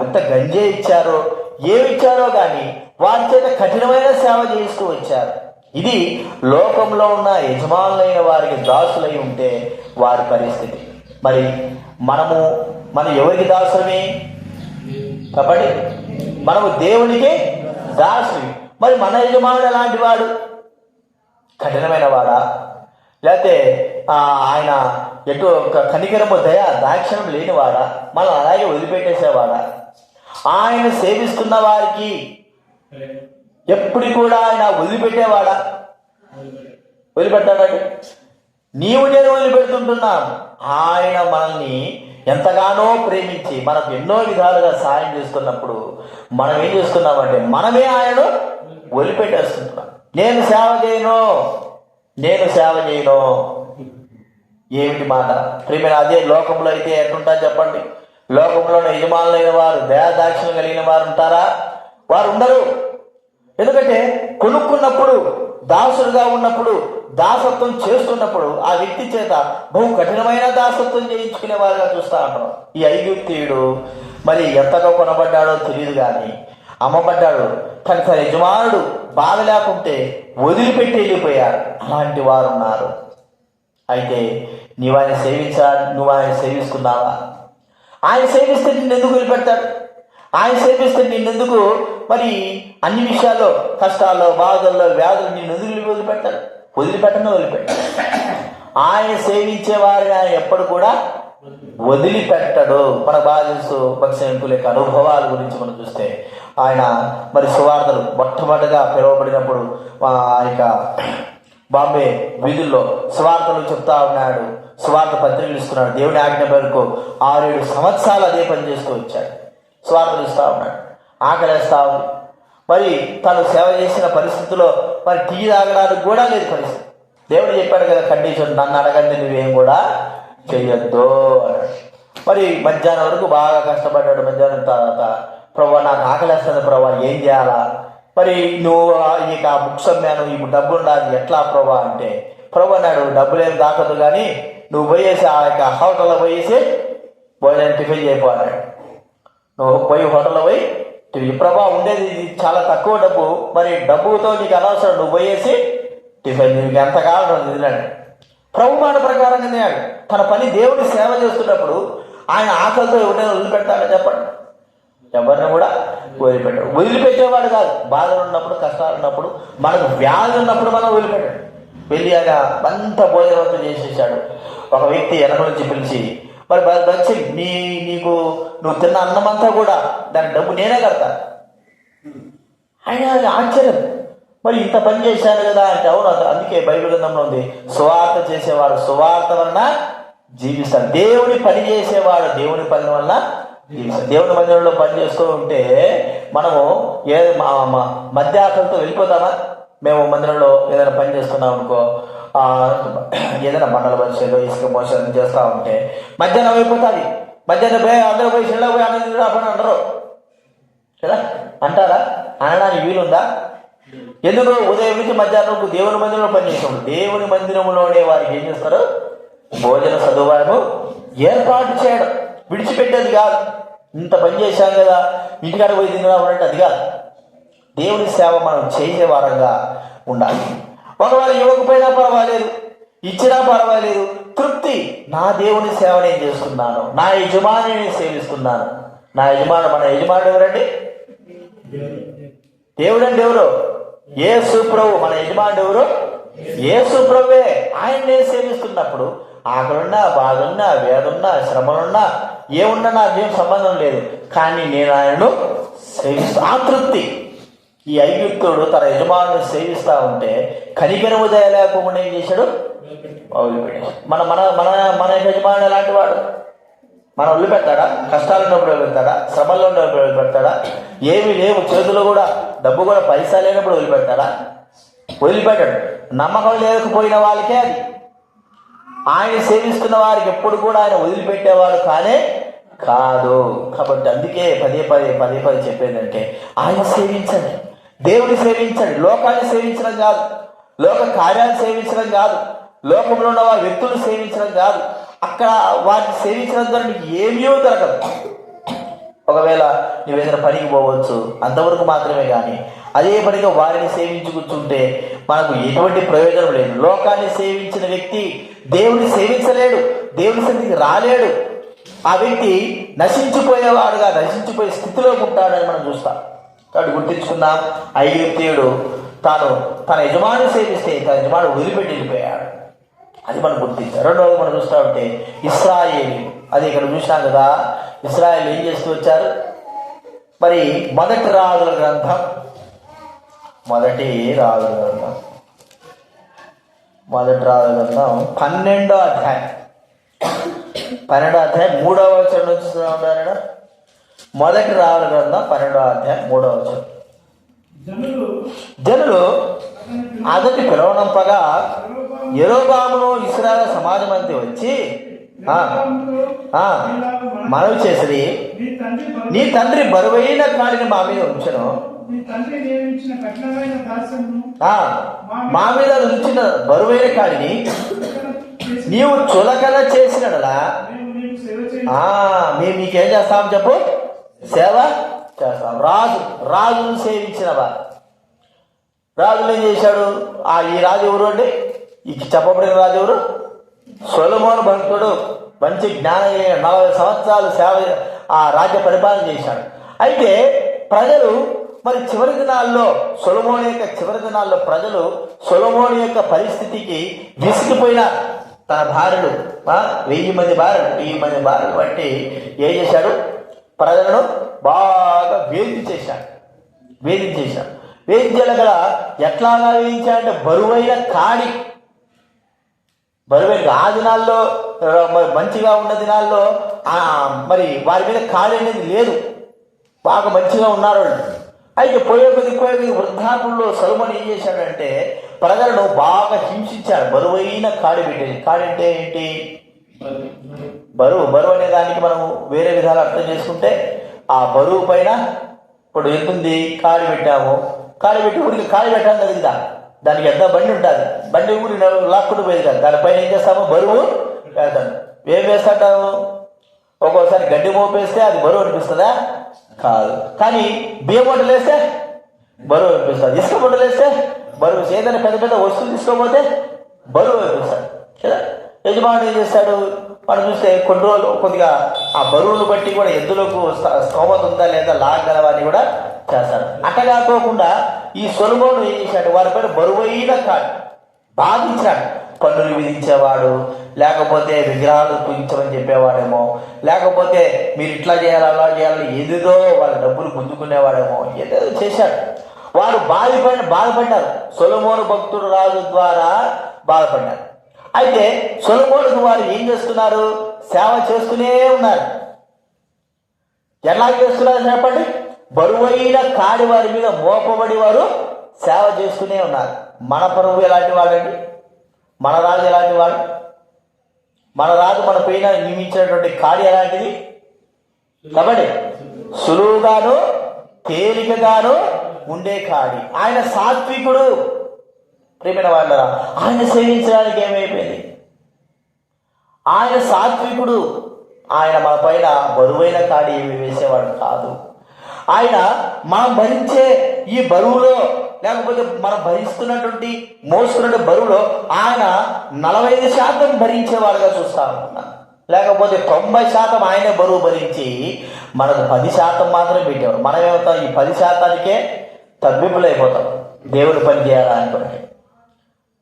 ఉత్త గంజే ఇచ్చారు, ఏమి ఇచ్చారో కానీ వారి చేత కఠినమైన సేవ చేయిస్తూ వచ్చారు. ఇది లోకంలో ఉన్న యజమానులైన వారికి దాసులై ఉంటే వారి పరిస్థితి. మరి మనం ఎవరికి దాసులమే కాబట్టి మనము దేవునికి దాసులు. మరి మన యజమానుడు ఎలాంటి వాడు? కఠినమైన వాడా? లేకపోతే ఆయన ఎటు కనికరము దయ దాక్షిణం లేనివాడా? మనం అలాగే వదిలిపెట్టేసేవాడా? ఆయన సేవిస్తున్న వారికి ఎప్పుడు కూడా ఆయన వదిలిపెట్టేవాడా? వదిలిపెట్టాడండి. నేను వదిలిపెడుతుంటున్నాను. ఆయన మనల్ని ఎంతగానో ప్రేమించి మనకు ఎన్నో విధాలుగా సాయం చేస్తున్నప్పుడు మనం ఏం చేస్తున్నామంటే మనమే ఆయనను వదిలిపెట్టేస్తున్నాం. నేను సేవ చేయను. ఏమిటి మాట ప్రియమైన? అదే లోకంలో అయితే ఎట్లుంటా చెప్పండి? లోకంలోని యజమానులైన వారు దయాదాక్షిణ్యం కలిగిన వారు ఉంటారా? వారు ఉండరు. ఎందుకంటే కొనుక్కున్నప్పుడు, దాసుడుగా ఉన్నప్పుడు, దాసత్వం చేస్తున్నప్పుడు ఆ వ్యక్తి చేత బహు కఠినమైన దాసత్వం చేయించుకునే వారుగా చూస్తూ ఉంటాం. ఈ ఐగుప్తీయుడు మరి ఎంతగా కొనబడ్డాడో తెలియదు కానీ అమ్మబడ్డాడు. కానీ తన యజమానుడు బాధ లేకుంటే వదిలిపెట్టి వెళ్ళిపోయాడు. అలాంటి వారు ఉన్నారు. అయితే నువ్వు ఆయన సేవిస్తున్నావా? ఆయన సేవిస్తే నిన్నెందుకు వదిలిపెడతాడు? ఆయన సేవిస్తే నిన్నెందుకు మరి అన్ని విషయాల్లో, కష్టాల్లో, బాధల్లో, వ్యాధులు నిన్నెందుకు వదిలిపెడతాడు? వదిలిపెట్టాడు. ఆయన సేవించే వారిని ఆయన ఎప్పుడు కూడా వదిలిపెట్టడు. మనకు బాగా తెలుసు భక్ష్యంకుల యొక్క అనుభవాల గురించి మనం చూస్తే, ఆయన మరి సువార్తలు మొట్టమొదటిగా పిలువబడినప్పుడు ఆ యొక్క బాంబే వీధుల్లో సువార్తలు చెప్తా ఉన్నాడు, సువార్త పత్రికలు ఇస్తున్నాడు. దేవుని ఆజ్ఞ మేరకు 6-7 సంవత్సరాలు అదే పని చేస్తూ వచ్చాడు. సువార్తలు ఇస్తా ఉన్నాడు. ఆకలేస్తా ఉంది. మరి తను సేవ చేసిన పరిస్థితుల్లో మరి టీ తాగడానికి కూడా లేదు పరిస్థితి. దేవుడు చెప్పాడు కదా కండిషన్, నన్ను అడగండి నువ్వేం కూడా చెయ్యొద్దు అన్నాడు. మరి మధ్యాహ్నం వరకు బాగా కష్టపడ్డాడు. మధ్యాహ్నం తర్వాత ప్రభా నాకు ఆకలేస్తుంది ప్రభా, ఏం చేయాలా? మరి నువ్వు ఇక బుక్స్ అమ్మాను, ఇప్పుడు డబ్బులు ఉండాలి, ఎట్లా ప్రభా అంటే, ప్రభు అన్నాడు డబ్బులేం దాకదు కానీ నువ్వు పోయేసి ఆ యొక్క హోటల్లో పోయేసి భోజనం టిఫిన్ చేయపోన్నాడు. నువ్వు పోయి హోటల్లో పోయి ప్రభా ఉండేది చాలా తక్కువ డబ్బు, మరి డబ్బుతో నీకు అనవసరం, నువ్వు పోయేసి టిఫిన్ నీకు ఎంత కావాలంటే తిన్నాడు. ప్రభు మాట ప్రకారంగా తిన్నాడు. తన పని దేవుని సేవ చేస్తున్నప్పుడు ఆయన ఆకలితో ఎవరైనా వదిలిపెడతాడని చెప్పండి? ఎవరిని కూడా వదిలిపెట్టాడు. వదిలిపెట్టేవాడు కాదు. బాధలు ఉన్నప్పుడు, కష్టాలు ఉన్నప్పుడు, మనకు వ్యాధి ఉన్నప్పుడు మనం వదిలిపెట్టాడు. వెళ్ళాగా అంత భోజనవంతం చేసేసాడు. ఒక వ్యక్తి వెనక నుంచి పిలిచి, మరి వచ్చి నీకు నువ్వు తిన్న అన్నమంతా కూడా దాని డబ్బు నేనే కడతాను. ఆయన ఆశ్చర్యం, మరి ఇంత పని చేశాను కదా అంటే, అవును అందుకే బైబిల్ గ్రంథంలో ఉంది, సువార్త చేసేవాడు సువార్త వలన జీవిస్తాడు. దేవుని పని చేసేవాడు దేవుని పని వలన జీవిస్తాడు. దేవుని మందిరంలో పని చేస్తూ ఉంటే మనము మధ్య ఆకలితో వెళ్ళిపోతామా? మేము మందిరంలో ఏదైనా పని చేస్తున్నాం అనుకో, ఏదైనా మండల పరిచయలో ఇసుక మోసం చేస్తూ ఉంటే మధ్యాహ్నం అయిపోతుంది. మధ్యాహ్నం పోయి అందరూ పోయి చెల్ల పోయి ఆనంద పని అంటారు కదా, అంటారా? అనడానికి వీలుందా? ఎందుకు? ఉదయం నుంచి మధ్యాహ్నం దేవుని మందిరంలో పనిచేస్తాడు. దేవుని మందిరంలోనే వారికి ఏం చేస్తారు? భోజన సదుపాయము ఏర్పాటు చేయడం, విడిచిపెట్టేది కాదు. ఇంత పని చేశాం కదా ఇంటికాడ పోయి తిన్నామంటే అది కాదు. దేవుని సేవ మనం చేసే వారంగా ఉండాలి. ఒకవేళ ఇవ్వకపోయినా పర్వాలేదు, ఇచ్చినా పర్వాలేదు, తృప్తి, నా దేవుని సేవ నేను చేస్తున్నాను, నా యజమానిని సేవిస్తున్నాను. నా యజమానుడు, మన యజమానుడు ఎవరండి? దేవుడు అండి. ఎవరు? యేసు ప్రభు. మన యజమానుడు ఎవరు? యేసు ప్రభువే. ఆయన నేను సేవిస్తున్నప్పుడు ఆకలున్నా, బాధున్నా, వేదున్నా, శ్రమలున్నా, ఏమున్నా నాకేం సంబంధం లేదు, కానీ నేను ఆయనను సేవిస్తూ ఆ తృప్తి. ఈ ఐగుప్తుడు తన యజమానుని సేవిస్తూ ఉంటే కనికరము దయ లేకుండా ఏం చేశాడు? వదిలిపెట్టాడు. మన మన మన మన యజమానుడు ఎలాంటి వాడు? మనం వదిలిపెడతాడా? కష్టాలు ఉన్నప్పుడు వదిలిపెడతాడా? శ్రమల్లో ఉన్నప్పుడు వదిలిపెడతాడా? ఏమి లేవు చేతులు కూడా, డబ్బు కూడా, పైసా లేనప్పుడు వదిలిపెడతాడా? వదిలిపెట్టాడు. నమ్మకం లేకపోయిన వాళ్ళకే అది. ఆయన సేవిస్తున్న వారికి ఎప్పుడు కూడా ఆయన వదిలిపెట్టేవాడు కానే కాదు. కాబట్టి అందుకే పదే పదే చెప్పేదంటే ఆయన సేవించండి, దేవుని సేవించండి. లోకాన్ని సేవించడం కాదు, లోక కార్యాలు సేవించడం కాదు, లోకంలో ఉన్న వారి వ్యక్తులు సేవించడం కాదు. అక్కడ వాటిని సేవించడం ద్వారా నీకు ఏమీ దొరకదు. ఒకవేళ నువ్వేదైనా పనికి పోవచ్చు, అంతవరకు మాత్రమే. కానీ అదే పనిగా వారిని సేవించి కూర్చుంటే మనకు ఎటువంటి ప్రయోజనం లేదు. లోకాన్ని సేవించిన వ్యక్తి దేవుని సేవించలేడు, దేవుని సన్నిధికి రాలేడు. ఆ వ్యక్తి నశించిపోయే స్థితిలో ఉంటాడని మనం చూస్తాం. కాబట్టి గుర్తించుకుందాం, ఐగుప్తీయుడు తాను తన యజమాని సేవిస్తే తన యజమాని వదిలిపెట్టి వెళ్ళిపోయాడు. అది మనం గుర్తించాం. రెండవది మనం చూస్తూ ఉంటే ఇశ్రాయేలు, అది ఇక్కడ చూసినాం కదా. ఇశ్రాయేలు ఏం చేస్తూ వచ్చారు? మరి మొదటి రాజుల గ్రంథం 12వ అధ్యాయం 3వ వచనం నుంచి ఉంటారు. మొదటి రాజుల గ్రంథం 12వ అధ్యాయం 3వ వచనం. జనులు అతన్ని పిలవనంపగా యెరొబామును ఇశ్రాయేలు సమాజం అంతా వచ్చి మనవి చేసి, నీ తండ్రి బరువైన కాడిని మా మీద ఉంచెను, మా మీద ఉంచిన బరువైన కాడిని నీవు చులకన చేసినడలా మేము నీకేం చేస్తాం చెప్పు? సేవ చేస్తాం. రాజును సేవించినవా? రాజులు ఏం చేశాడు? ఈ రాజు ఎవరు అంటే ఈ చెప్పబడిన రాజు ఎవరు? సొలొమోను భక్తుడు. మంచి జ్ఞానం, 40 సంవత్సరాలు ఆ రాజ్య పరిపాలన చేశాడు. అయితే ప్రజలు మరి చివరి దినాల్లో ప్రజలు సొలొమోను యొక్క పరిస్థితికి విసిగిపోయిన తన భార్యలు 1000 మంది భార్యలు బట్టి ఏం చేశాడు? ప్రజలను బాగా వేధించేశాడు. వేధించేలా ఎట్లాగా వేధించాడంటే బరువైన ఆ దినాల్లో మంచిగా ఉన్న దినాల్లో మరి వారి మీద కాడి అనేది లేదు, బాగా మంచిగా ఉన్నారు వాళ్ళు. అయితే పోయే కొద్ది వృద్ధాపుల్లో సొలొమోను ఏం చేశాడంటే ప్రజలను బాగా హింసించాడు. బరువైన కాడి పెట్టేది. కాడి అంటే ఏంటి? బరువు అనే దానికి మనం వేరే విధాలు అర్థం చేసుకుంటే ఆ బరువు పైన ఇప్పుడు ఎంతుంది? కాడి పెట్టాము, కాడి పెట్టి ఊరికి కాడి పెట్టాము కదా, దానికి ఎంత బండి ఉంటుంది, బండి ఊరి లాక్కుంటూ పోయేది కదా. దానిపైన ఏం చేస్తాము? బరువు వేస్తాము. ఏం వేస్తాము? ఒక్కోసారి గడ్డి మోపేస్తే అది బరువు అనిపిస్తుందా? కాదు. కానీ బియ్యం వంటలు వేస్తే బరువు అనిపిస్తుంది, ఇసుక వంటలు వేస్తే బరువు, ఏదైనా పెద్ద వస్తువులు తీసుకోకపోతే బరువు అనిపిస్తాడు కదా. యజమానుడు ఏం చేస్తాడు? మనం చూస్తే కొన్ని రోజులు కొద్దిగా ఆ బరువును బట్టి కూడా ఎద్దులకు స్తోమత ఉందా లేదా లాగలవని కూడా చేస్తాడు. అట్లా కాకోకుండా ఈ సొలొమోను ఏం చేశాడు? వారి పైన బరువైన కాడు బాధించాడు. పన్నులు విధించేవాడు, లేకపోతే విగ్రహాలు పూజించమని చెప్పేవాడేమో, లేకపోతే మీరు ఇట్లా చేయాలి అలా చేయాలని ఏదేదో వాళ్ళ డబ్బులు గుంజుకునేవాడేమో, ఏదేదో చేశాడు. వారు బాధపడ్డారు. సొలొమోను భక్తుడు రాజు ద్వారా బాధపడ్డారు. అయితే సొలొమోనుకు వారు ఏం చేస్తున్నారు? సేవ చేస్తూనే ఉన్నారు. ఎలా చేస్తున్నారు చెప్పండి? బరువైన కాడి వారి మీద మోపబడి వారు సేవ చేస్తూనే ఉన్నారు. మన ప్రభువు ఎలాంటి వాడండి? మన రాజు ఎలాంటి వాడు? మన రాజు మన పైన నియమించినటువంటి కాడి ఎలాంటిది? కాబట్టి సులువుగాను తేలికగాను ఉండే కాడి. ఆయన సాత్వికుడు. ప్రియమైన వాళ్ళరా, ఆయన సేవించడానికి ఏమైపోయింది? ఆయన సాత్వికుడు. ఆయన మన పైన బరువైన కాడి ఏమి వేసేవాడు కాదు. ఆయన మనం భరించే ఈ బరువులో, లేకపోతే మనం భరిస్తున్నటువంటి మోసుకున్న బరువులో ఆయన 45% భరించేవాడుగా చూస్తా ఉంటున్నాం. లేకపోతే 90% ఆయనే బరువు భరించి మనకు 10% మాత్రమే పెట్టేవాడు. మనం ఏమవుతాం? ఈ 10%కే తగ్గింపులు అయిపోతాం. దేవుని పని చేయాలనుకుంటే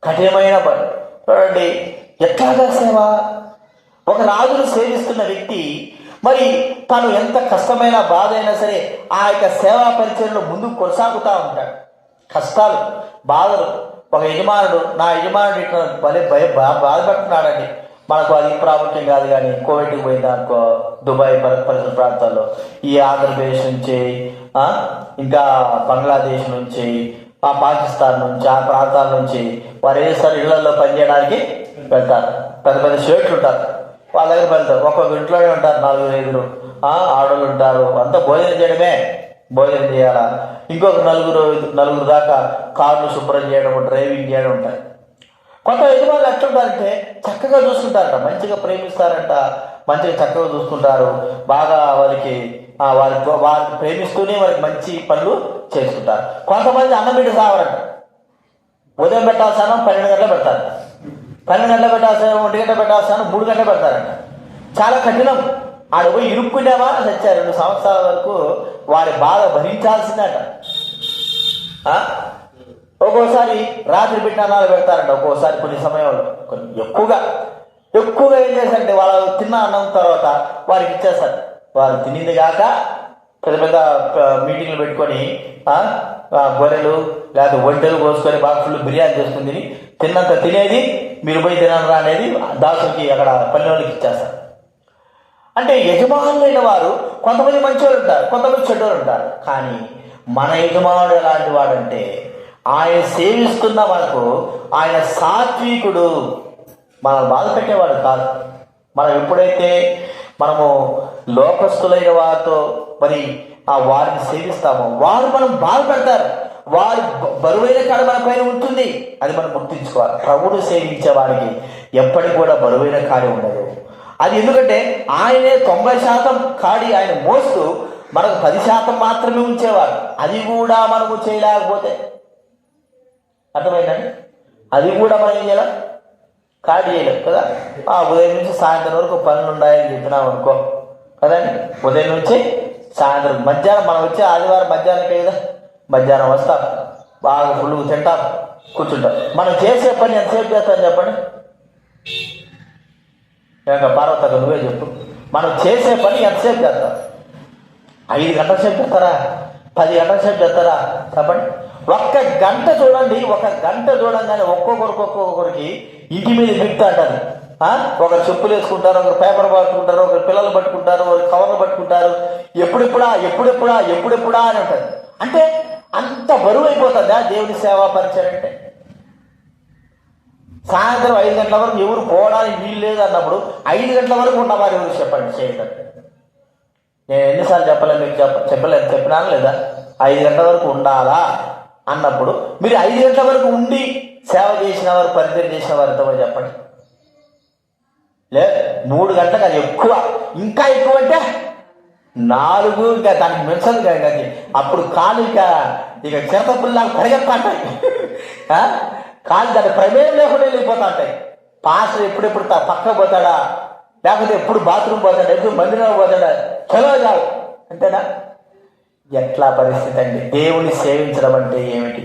కఠినమైన పని. చూడండి ఎట్లాగా సేవ. ఒక రాజును సేవిస్తున్న వ్యక్తి మరి తను ఎంత కష్టమైన బాధ అయినా సరే ఆ యొక్క సేవా పరిచయంలో ముందుకు కొనసాగుతూ ఉంటాడు. కష్టాలు, బాధలు. ఒక యజమానుడు, నా యజమానుడు ఇట్లా బాధపడుతున్నాడండి, మనకు అది ప్రాముఖ్యం కాదు. కానీ కోవిడ్కి పోయింది అనుకో, దుబాయ్ పరిసర ప్రాంతాల్లో, ఈ ఆంధ్రప్రదేశ్ నుంచి, ఇంకా బంగ్లాదేశ్ నుంచి, పాకిస్తాన్ నుంచి, ఆ ప్రాంతాల నుంచి వారు ఏం చేస్తారు? ఇళ్లలో పనిచేయడానికి వెళ్తారు. పెద్ద పెద్ద షర్ట్లు ఉంటారు, వాళ్ళ దగ్గర వెళ్తారు. ఒక్కొక్క ఇంట్లోనే ఉంటారు 4-5 ఆడవాళ్ళు ఉంటారు. అంతా భోజనం చేయడమే, భోజనం చేయాలా. ఇంకొక నలుగురు దాకా కార్లు శుభ్రం చేయడం, డ్రైవింగ్ చేయడం ఉంటాయి. కొంత యజమానులు ఎట్లుంటారంటే చక్కగా చూసుకుంటారట, మంచిగా ప్రేమిస్తారంట, మంచిగా చక్కగా చూసుకుంటారు. బాగా వారికి ప్రేమిస్తూనే వారికి మంచి పనులు చేసుకుంటారు. కొంతమంది అన్నం పెట్టి సావరంట. ఉదయం పెట్టాల్సిన 12 గంటలు పెడతారు, 12 గంటలు పెట్టాల్సిన 1 గంట పెట్టాల్సిన 3 గంటలు పెడతారంట. చాలా కఠినం. ఆడ పోయి ఇరుక్కునేవా చచ్చారు. 2 సంవత్సరాల వరకు వారి బాధ భరించాల్సిందట. ఒక్కోసారి రాత్రి పెట్టిన అన్నాలు పెడతారంట. ఒక్కోసారి కొన్ని సమయంలో ఎక్కువగా ఏం చేస్తారంటే వాళ్ళు తిన్న అన్నం తర్వాత వారికి ఇచ్చేస్తారు. వారు తినింది కాక పెద్ద పెద్ద మీటింగ్లు పెట్టుకొని గొర్రెలు లేదా ఒంటెలు కోసుకొని బాక్సులు బిర్యానీ చేసుకుని తిన్నంత తినేది మీరు పోయి తినరా అనేది దాసులకి అక్కడ పల్లెళ్ళకి ఇచ్చేస్తారు. అంటే యజమానులైన వారు కొంతమంది మంచివాళ్ళు ఉంటారు, కొంతమంది చెడ్డవాళ్ళు ఉంటారు. కానీ మన యజమానుడు ఎలాంటి వాడంటే ఆయన సేవిస్తున్న మనకు ఆయన సాత్వికుడు, మనం బాధ పెట్టేవాడు కాదు. మనం ఎప్పుడైతే మనము లోకస్తులైన వారితో మరి వారిని సేవిస్తామో వారు మనం బాధ పెడతారు. వారి బరువైన కాడ మన పైన ఉంటుంది, అది మనం గుర్తించుకోవాలి. ప్రభువును సేవించే వారికి ఎప్పటికి కూడా బరువైన కాడి ఉండదు. అది ఎందుకంటే ఆయనే 90% కాడి ఆయన మోస్తూ మనకు 10% మాత్రమే ఉంచేవారు. అది కూడా మనము చేయలేకపోతే అర్థమైందండి, అది కూడా మనం ఏం చేయాలి, కాడి చేయలేం కదా. ఉదయం నుంచి సాయంత్రం వరకు పనులు ఉన్నాయని చెప్పినాం అనుకో కదండి. ఉదయం నుంచి సాయంత్రం, మధ్యాహ్నం మనం వచ్చే ఆదివారం మధ్యాహ్నకే కదా, మధ్యాహ్నం వస్తాం, బాగా ఫుల్గా తింటాం, కూర్చుంటాం. మనం చేసే పని ఎంతసేపు చేస్తాం చెప్పండి? పార్వతకు నువ్వే చెప్పు. మనం చేసే పని ఎంతసేపు చేస్తాం? 5 గంటల సేపు చేస్తారా, 10 గంటల సేపు చేస్తారా చెప్పండి? 1 గంట చూడండి, 1 గంట చూడంగానే ఒక్కొక్కరికి ఇంటి మీద బిగుతా అంటారు. ఒకరు చెప్పులు వేసుకుంటారు, ఒకరు పేపర్ పట్టుకుంటారు, ఒకరు పిల్లలు పట్టుకుంటారు, ఒకరు కవర్లు పట్టుకుంటారు. ఎప్పుడెప్పుడా అని అంటారు. అంటే అంత బరువు అయిపోతుందా దేవుని సేవా పరిచయం అంటే? సాయంత్రం 5 గంటల వరకు ఎవరు పోవడానికి వీలు లేదు అన్నప్పుడు 5 గంటల వరకు ఉన్నవారు ఎవరు చెప్పండి చేయకండి. నేను ఎన్నిసార్లు చెప్పలేదు మీకు, చెప్పినాను లేదా? 5 గంటల వరకు ఉండాలా అన్నప్పుడు మీరు 5 గంటల వరకు ఉండి సేవ చేసిన వారు, పరిచయం చేసిన వారు ఎంతమంది చెప్పండి? లేదు, 3 గంటలకు అది ఎక్కువ, ఇంకా ఎక్కువ అంటే 4, ఇంకా దానికి మించదు కానీ అప్పుడు కాలు ఇక చిరతపుల్లాగా పరిగెత్తాంటాయి. కాలు దాని ప్రమేయం లేకుండా వెళ్ళిపోతా ఉంటాయి. పాస్టర్ ఎప్పుడెప్పుడు పక్క పోతాడా, లేకపోతే ఎప్పుడు బాత్రూమ్ పోతాడా, ఎప్పుడు మందిరంలో పోతాడా, చలో చాలు అంతేనా? ఎట్లా పరిస్థితి అండి? దేవుని సేవించడం అంటే ఏమిటి?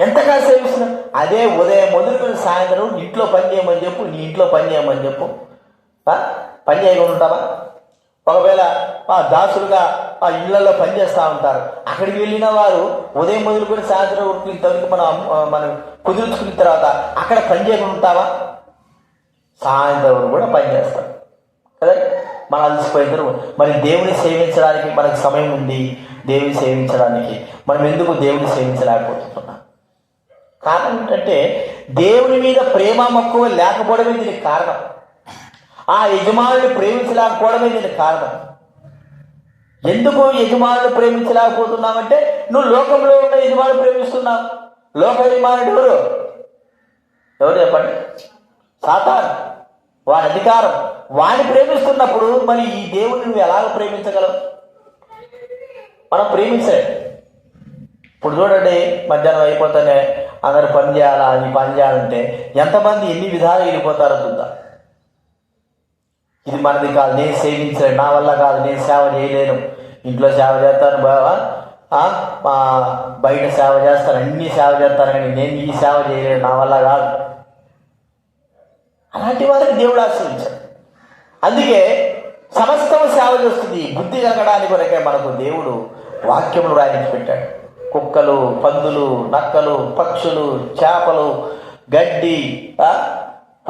ఎంతగా సేవిస్తున్నాం? అదే ఉదయం మొదలుకొని సాయంత్రం ఇంట్లో పని చేయమని చెప్పు, నీ ఇంట్లో పని చేయమని చెప్పు, పని చేయకుండా ఉంటావా? ఒకవేళ దాసులుగా ఇళ్లలో పనిచేస్తూ ఉంటారు, అక్కడికి వెళ్ళిన వారు ఉదయం మొదలుకొని సాయంత్రం ఇంతవరకు మనం కుదుర్చుకున్న తర్వాత అక్కడ పని చేయకుండా ఉంటావా? సాయంత్రం కూడా పని చేస్తాం కదా, మనం అలసిపోయిన. మరి దేవుని సేవించడానికి మనకు సమయం ఉంది. దేవుని సేవించడానికి మనం ఎందుకు దేవుని సేవించలేకపోతున్నాం? కారణం ఏంటంటే దేవుని మీద ప్రేమ మక్కువ లేకపోవడమే దీనికి కారణం. ఆ యజమానుని ప్రేమించలేకపోవడమే దీనికి కారణం. ఎందుకు యజమానుని ప్రేమించలేకపోతున్నామంటే నువ్వు లోకంలో ఉన్న యజమానుని ప్రేమిస్తున్నావు. లోక యజమానుడు ఎవరు చెప్పండి? సాతాను, వాడి అధికారం. వాడిని ప్రేమిస్తున్నప్పుడు మరి ఈ దేవుని నువ్వు ఎలాగ ప్రేమించగలవు? మనం ప్రేమించే ఇప్పుడు చూడండి, మధ్యాహ్నం అయిపోతేనే అందరు పని చేయాలా, ఈ పని చేయాలంటే ఎంతమంది ఎన్ని విధాలు వెళ్ళిపోతారో చూద్దాం. ఇది మనది కాదు, నేను సేవించలేను, నా వల్ల కాదు, నేను సేవ చేయలేను, ఇంట్లో సేవ చేస్తాను బావా, బయట సేవ చేస్తాను, అన్ని సేవ చేస్తాను, కానీ నేను ఈ సేవ చేయలేను, నా వల్ల కాదు. అలాంటి వారికి దేవుడు ఆశ్రయించాడు. అందుకే సమస్తం సేవ చేస్తుంది. బుద్ధి కలగడానికి కొరకే మనకు దేవుడు వాక్యములు రాయించి పెట్టాడు. కుక్కలు, పందులు, నక్కలు, పక్షులు, చేపలు, గడ్డి,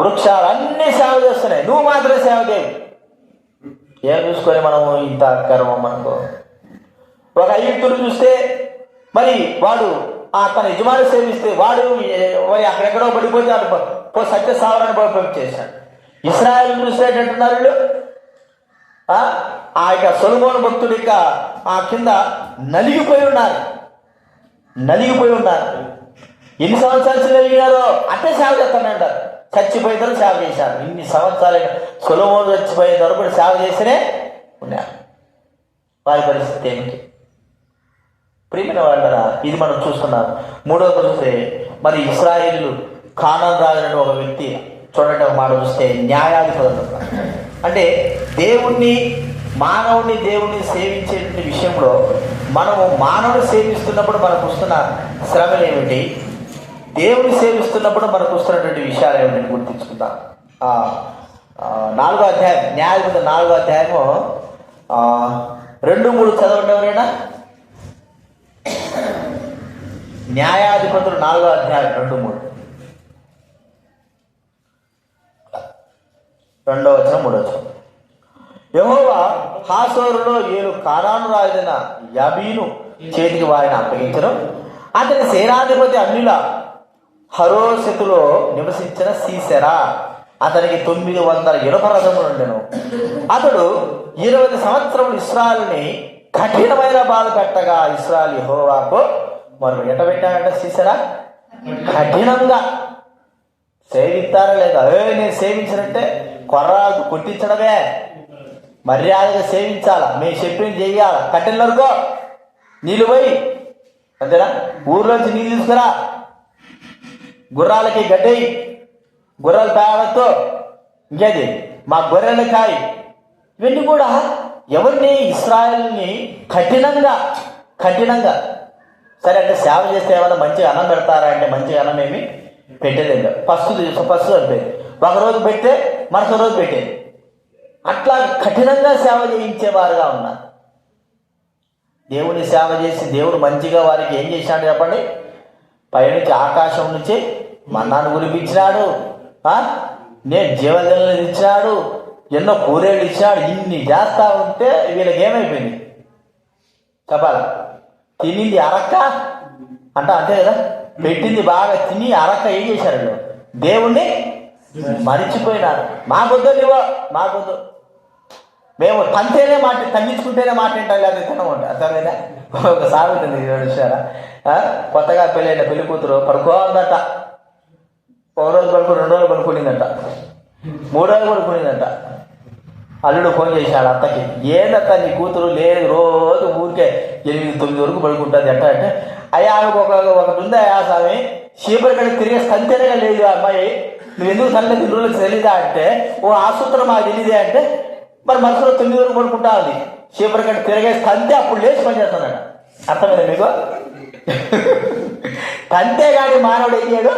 వృక్షాలు అన్నీ సేవ చేస్తున్నాయి. నువ్వు మాత్రమే సేవ చేయవు. ఏం చూసుకొని మనము ఇంత గర్వం మనకు? ఒక ఐగుప్తుడు చూస్తే మరి వాడు తన యజమాని సేవిస్తే వాడు మరి అక్కడెక్కడో పడిపోతే సత్య సావరాన్ని పంపించేశాడు. ఇశ్రాయేలు చూసేటట్టున్నారు వీళ్ళు. ఆ యొక్క సొలొమోను భక్తుడు ఇక ఆ కింద నలిగిపోయి ఉన్నారు. ఎన్ని సంవత్సరాలు నలిగినారో అట్టే సేవ చేస్తానంటారు. చచ్చిపోయిన సేవ చేశారు. ఇన్ని సంవత్సరాలు సొలొమోను చచ్చిపోయిన వరకు కూడా సేవ చేస్తేనే ఉన్నారు. వారి పరిస్థితి ఏమిటి? ప్రియమైన వాళ్ళరా, ఇది మనం చూస్తున్నాం. మూడవ చూస్తే మరి ఇశ్రాయేలు కానాను రాజు ఒక వ్యక్తి చూడండి, ఒక మాట చూస్తే న్యాయాధిపతులు అంటే మానవుణ్ణి సేవించే విషయంలో మనము మానవుని సేవిస్తున్నప్పుడు మనకు వస్తున్న శ్రమలు ఏమిటి, దేవుని సేవిస్తున్నప్పుడు మనకు వస్తున్నటువంటి విషయాలు ఏమిటి గుర్తించుకుందాం. 4వ అధ్యాయం న్యాయాధిపతులు 4వ అధ్యాయము 2-3 చదవండి ఎవరైనా. న్యాయాధిపతులు 4వ అధ్యాయం 2-3, 2వ వచనం 3వ వచనం. యెహోవా హాసోరులో 7 కానాను రాజైన యాబీను చేతికి వారిని అప్పగించను. అతని సేనాధిపతి అన్యుల హరోషెతులో నివసించిన సీసెరా అతనికి 900 ఇనుప రథములు ఉండెను. అతడు 20 సంవత్సరములు ఇశ్రాయేలుని కఠినమైన బాధ పెట్టగా ఇశ్రాయేలు యెహోవాకు మనం ఎట పెట్టాడంటే సీసెరా కఠినంగా సేవిస్తారా లేదా? నేను సేవించినట్టే కొర్రాలకు కొట్టించడమే, మర్యాదగా సేవించాలా, మేము చెప్పింది చెయ్యాలా, కట్టెల వరకు నీళ్ళు పోయి అంతేనా, ఊర్లోంచి నీళ్ళు తీసుకురా, గుర్రాలకి గడ్డి, గుర్రాల పేడతో ఇంకేది మా గొర్రెల కాయ, ఇవన్నీ కూడా ఎవరిని ఇశ్రాయేలుని కఠినంగా సరే అంటే సేవ చేస్తే ఏమైనా మంచిగా అన్నం పెడతారా అంటే మంచిగా అన్నం ఏమి పెట్టేది. ఫస్ట్ చనిపోయేది, ఒకరోజు పెడితే మరొక రోజు పెట్టేది. అట్లా కఠినంగా సేవ చేయించేవారుగా ఉన్నారు. దేవుని సేవ చేసి దేవుడు మంచిగా వారికి ఏం చేశాడు చెప్పండి? పైనుంచి ఆకాశం నుంచి మన్నాను కురిపించినాడు, నేను జీవజలను ఇచ్చాడు, ఎన్నో కూరేళ్ళు ఇచ్చాడు. ఇన్ని చేస్తా ఉంటే వీళ్ళకి ఏమైపోయింది చెప్పాలి? తినింది అరక్క అంతే కదా, పెట్టింది బాగా తిని అరక్క ఏం చేశారు? దేవుణ్ణి మరిచిపోయినారు. మాకొద్దు నీవో, మాకొద్దు, మేము తగ్గించుకుంటేనే మాట వింటాం, లేదా తినమంట. అర్థమైనా? ఒక సామెత ఉంది చూసారా, కొత్తగా పెళ్ళైన పెళ్లి కూతురు పడుకోందట. 1 రోజు పడుకో, 2 రోజులు పడుకునిందంట, 3 రోజులు పడుకునిందంట. అల్లుడు ఫోన్ చేశాడు అత్తకి, ఏందత్త నీ కూతురు లేదు, రోజు ఊరికే 8-9 వరకు పడుకుంటుంది ఎట్ట అంటే, అయ్యా ఒకటి ఉందా స్వామి, చీపరి కడికి తిరిగే సంతేనే లేదు అమ్మాయి, నువ్వు ఎందుకు తనలేదు 2 రోజులకు తెలీదా అంటే, ఆ సూత్రం మాకు తెలియదే అంటే, మరి మనసులో 9 వరకు పడుకుంటా ఉంది, చీపరి కడికి తిరిగేసి తంతే అప్పుడు లేచి పని చేస్తున్నాడు. అర్థమైందా మీకు? అంతేగాని మానవుడు ఏం చేయడు.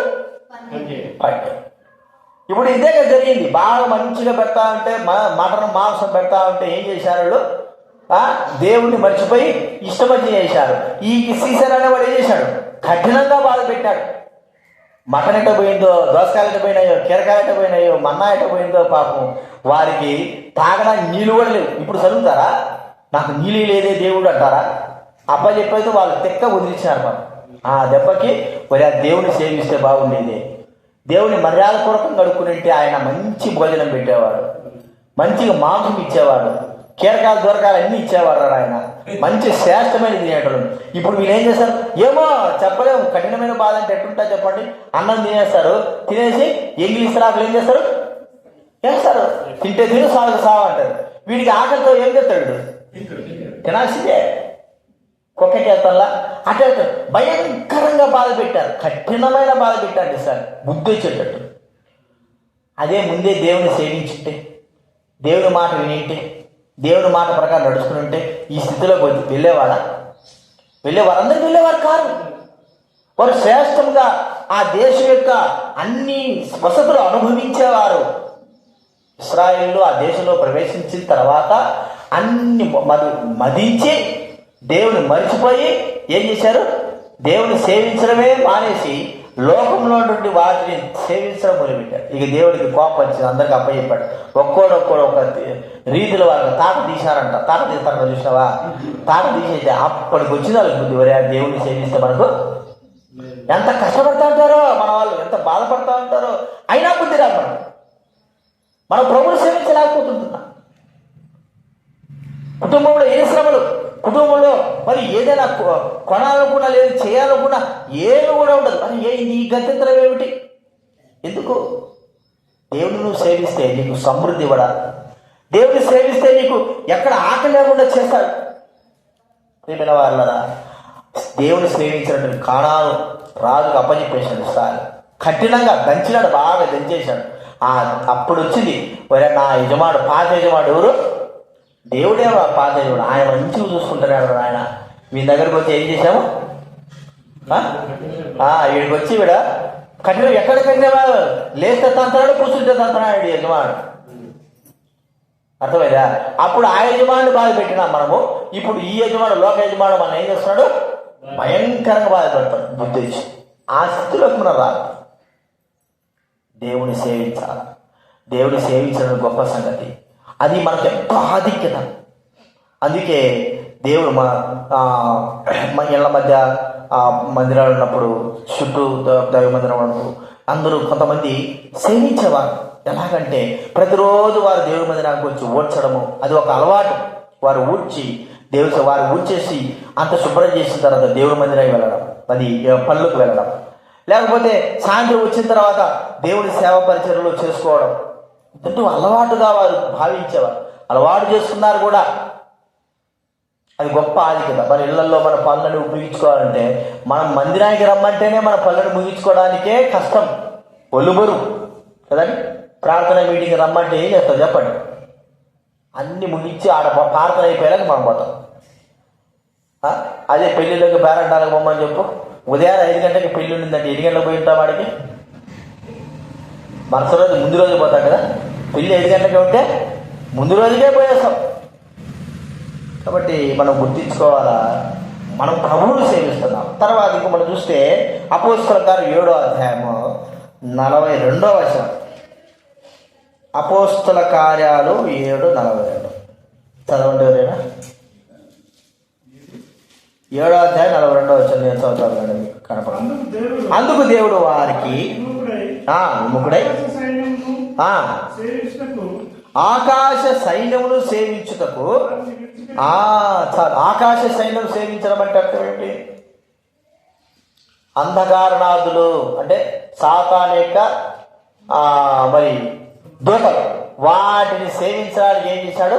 ఇప్పుడు ఇదే జరిగింది. బాగా మంచిగా పెడతా ఉంటే మటన్ మాంసం పెడతా ఉంటే ఏం చేశారు? దేవుణ్ణి మర్చిపోయి ఇష్టమచ్చి చేశారు. ఈ సీసర్ అనేవాడు ఏం చేశాడు? కఠినంగా బాధ పెట్టాడు. మటన్ ఎట్ట పోయిందో, దోసకాయలు ఎట్ట పోయినాయో, కీరకాయలు ఎట్ట పోయినాయో, మన్నా ఎట్ట పోయిందో పాపం. వారికి తాగడానికి నీళ్ళు కూడా లేవు. ఇప్పుడు చదువుతారా? నాకు నీళ్ళు లేదే దేవుడు అంటారా? అబ్బ చెప్పైతే వాళ్ళు తెక్క వదిలించినారు. పాపం ఆ దెబ్బకి మరి ఆ దేవుని సేవిస్తే బాగుండేది. దేవుని మర్యాదపూర్వకంగా అడుక్కునింటే ఆయన మంచి భోజనం పెట్టేవాడు, మంచిగా మాంసం ఇచ్చేవాడు, కీరకాయలు దొరకాయలు అన్నీ ఇచ్చేవాడు ఆయన, మంచి శ్రేష్టమైన తినేటోడు. ఇప్పుడు వీళ్ళు ఏం చేస్తారు ఏమో చెప్పలేము. కఠినమైన బాధ అంటే ఎట్టుంటా చెప్పండి? అన్నం తినేస్తారు, తినేసి ఇంగ్లీష్ రాకులు ఏం చేస్తారు? తింటే తిను, సాగు అంటారు. వీడికి ఆకలితో ఏం చేస్తాడు? తినాల్సిందే. కుక్కకేతల్లా అటే భయంకరంగా బాధ పెట్టారు, కఠినమైన బాధ పెట్టారు సార్, బుద్ధి వచ్చేటట్టు. అదే ముందే దేవుని సేవించుంటే, దేవుని మాట వినింటే, దేవుని మాట ప్రకారం నడుచుకుని ఉంటే ఈ స్థితిలోకి వెళ్ళేవారందరూ వెళ్ళేవారు కాదు. వారు శ్రేష్టంగా ఆ దేశం యొక్క అన్ని వసతులు అనుభవించేవారు. ఇశ్రాయేలు ఆ దేశంలో ప్రవేశించిన తర్వాత అన్ని మదించి దేవుని మరిచిపోయి ఏం చేశారు? దేవుని సేవించడమే మానేసి లోకంలో నుండి వాటిని సేవించడం మొదలుపెట్టారు. ఇక దేవుడికి కోపం వచ్చింది, అందరికి అప్పచెప్పాడు. ఒక్కోడు ఒక రీతిలో వాళ్ళకి తాట తీశారంట. తాట తీస్తారని చూసినావా? తాట తీసేస్తే అప్పటికి వచ్చింది వాళ్ళకి బుద్ధి. వరే దేవుడిని సేవిస్తే మనకు ఎంత కష్టపడతా ఉంటారో, మన వాళ్ళు ఎంత బాధపడతా ఉంటారో, అయినా మనం ప్రభువుని సేవించలేకపోతుంటున్నాం. కుటుంబంలో ఏ శ్రమలు, కుటుంబంలో మరి ఏదైనా కొనాలనుకున్నా లేదు చేయాలనుకున్నా ఏమి కూడా ఉండదు. మరి ఈ గత్యంతరం ఏమిటి? ఎందుకు? దేవుని నువ్వు సేవిస్తే నీకు సమృద్ధి ఇవ్వడా? దేవుని సేవిస్తే నీకు ఎక్కడ ఆకలి లేకుండా చేస్తాడు. ప్రియమైన వారలారా, దేవుని సేవించినటువంటి కానాను రాజుకు అప్పచెప్పేశాడు. సార్ కఠినంగా దంచినాడు, బాగా దంచేశాడు. అప్పుడు వచ్చింది, ఒరే నా యజమాడు, పాత యజమాడు ఎవరు? దేవుడే పాత యజమాడు. ఆయన మంచిగా చూసుకుంటున్నాడు. ఆయన మీ దగ్గరకు వచ్చి ఏం చేశాము? వీడికి వచ్చి వీడ కఠినం ఎక్కడికైనా లేస్తే తంతనాడు, కూర్చుంటే తంతనాడు యజమాడు. అర్థమైందా? అప్పుడు ఆ యజమానుని బాధ పెట్టినాం మనము. ఇప్పుడు ఈ యజమాను, లోక యజమాను మనం ఏం చేస్తున్నాడు? భయంకరంగా బాధపడతాడు. బుద్ధి ఇచ్చి ఆ స్థితిలోకి మనం రాదు. దేవుని సేవించాలి. దేవుని సేవించడం గొప్ప సంగతి. అది మనకు ఎంతో ఆధిక్యత. అందుకే దేవుడు మా ఇళ్ళ మధ్య మందిరాలు ఉన్నప్పుడు, చుట్టూ దైవ మందిరం ఉన్నప్పుడు అందరూ కొంతమంది సేవించేవారు. ఎలాగంటే ప్రతిరోజు వారు దేవుడి మందిరానికి వచ్చి ఊడ్చడము, అది ఒక అలవాటు. వారు వారు ఊడ్చేసి అంత శుభ్రం చేసిన తర్వాత దేవుడి మందిరానికి వెళ్ళడం, అది పనులకు వెళ్ళడం, లేకపోతే సాయంత్రం వచ్చిన తర్వాత దేవుడి సేవ పరిచర్యలు చేసుకోవడం, అంటూ అలవాటుగా వారు భావించేవారు. అలవాటు చేసుకున్నారు కూడా. అది గొప్ప ఆధిక్యత. మన ఇళ్లలో మన పనులను ఉపయోగించుకోవాలంటే మనం మందిరానికి రమ్మంటేనే మన పనులను ముగించుకోవడానికే కష్టం, ఒలుబరు కదండి. ప్రార్థన మీటింగ్ రమ్మంటే ఏం చేస్తాం చెప్పండి? అన్ని ముగించి ఆడ ప్రార్థన అయిపోయాక మనం పోతాం. అదే పెళ్ళిళ్ళకి పేరంటాలకు పోమని చెప్పు. ఉదయం 5 గంటలకి పెళ్ళి ఉండిందంటే 7 గంటలకు పోయి ఉంటాం వాడికి. మరుసటి రోజు ముందు రోజు పోతాం కదా. పెళ్ళి 5 గంటలకి ఉంటే ముందు రోజుకే పోయేస్తాం. కాబట్టి మనం గుర్తించుకోవాలా, మనం ప్రభువును సేవిస్తున్నాం. తర్వాత ఇంకో మనం చూస్తే అపోస్తలుల కార్యాలు 7వ అధ్యాయము 42వ వచనం. అపోస్తలుల కార్యాలు 7:42 చదవండి ఎవరైనా. 7వ అధ్యాయం 42వ వచనం నేను చదువుతాను, మీకు కనపడదు. అందుకు దేవుడు వారికి విముఖుడై ఆకాశ సైన్యమును సేవించుటకు. ఆకాశ సైన్యం సేవించడం అంటే అర్థం ఏంటి? అంధకారనాథులు అంటే సాతాను యొక్క మరి దూతలు, వాటిని సేవించడానికి ఏం చేశాడు?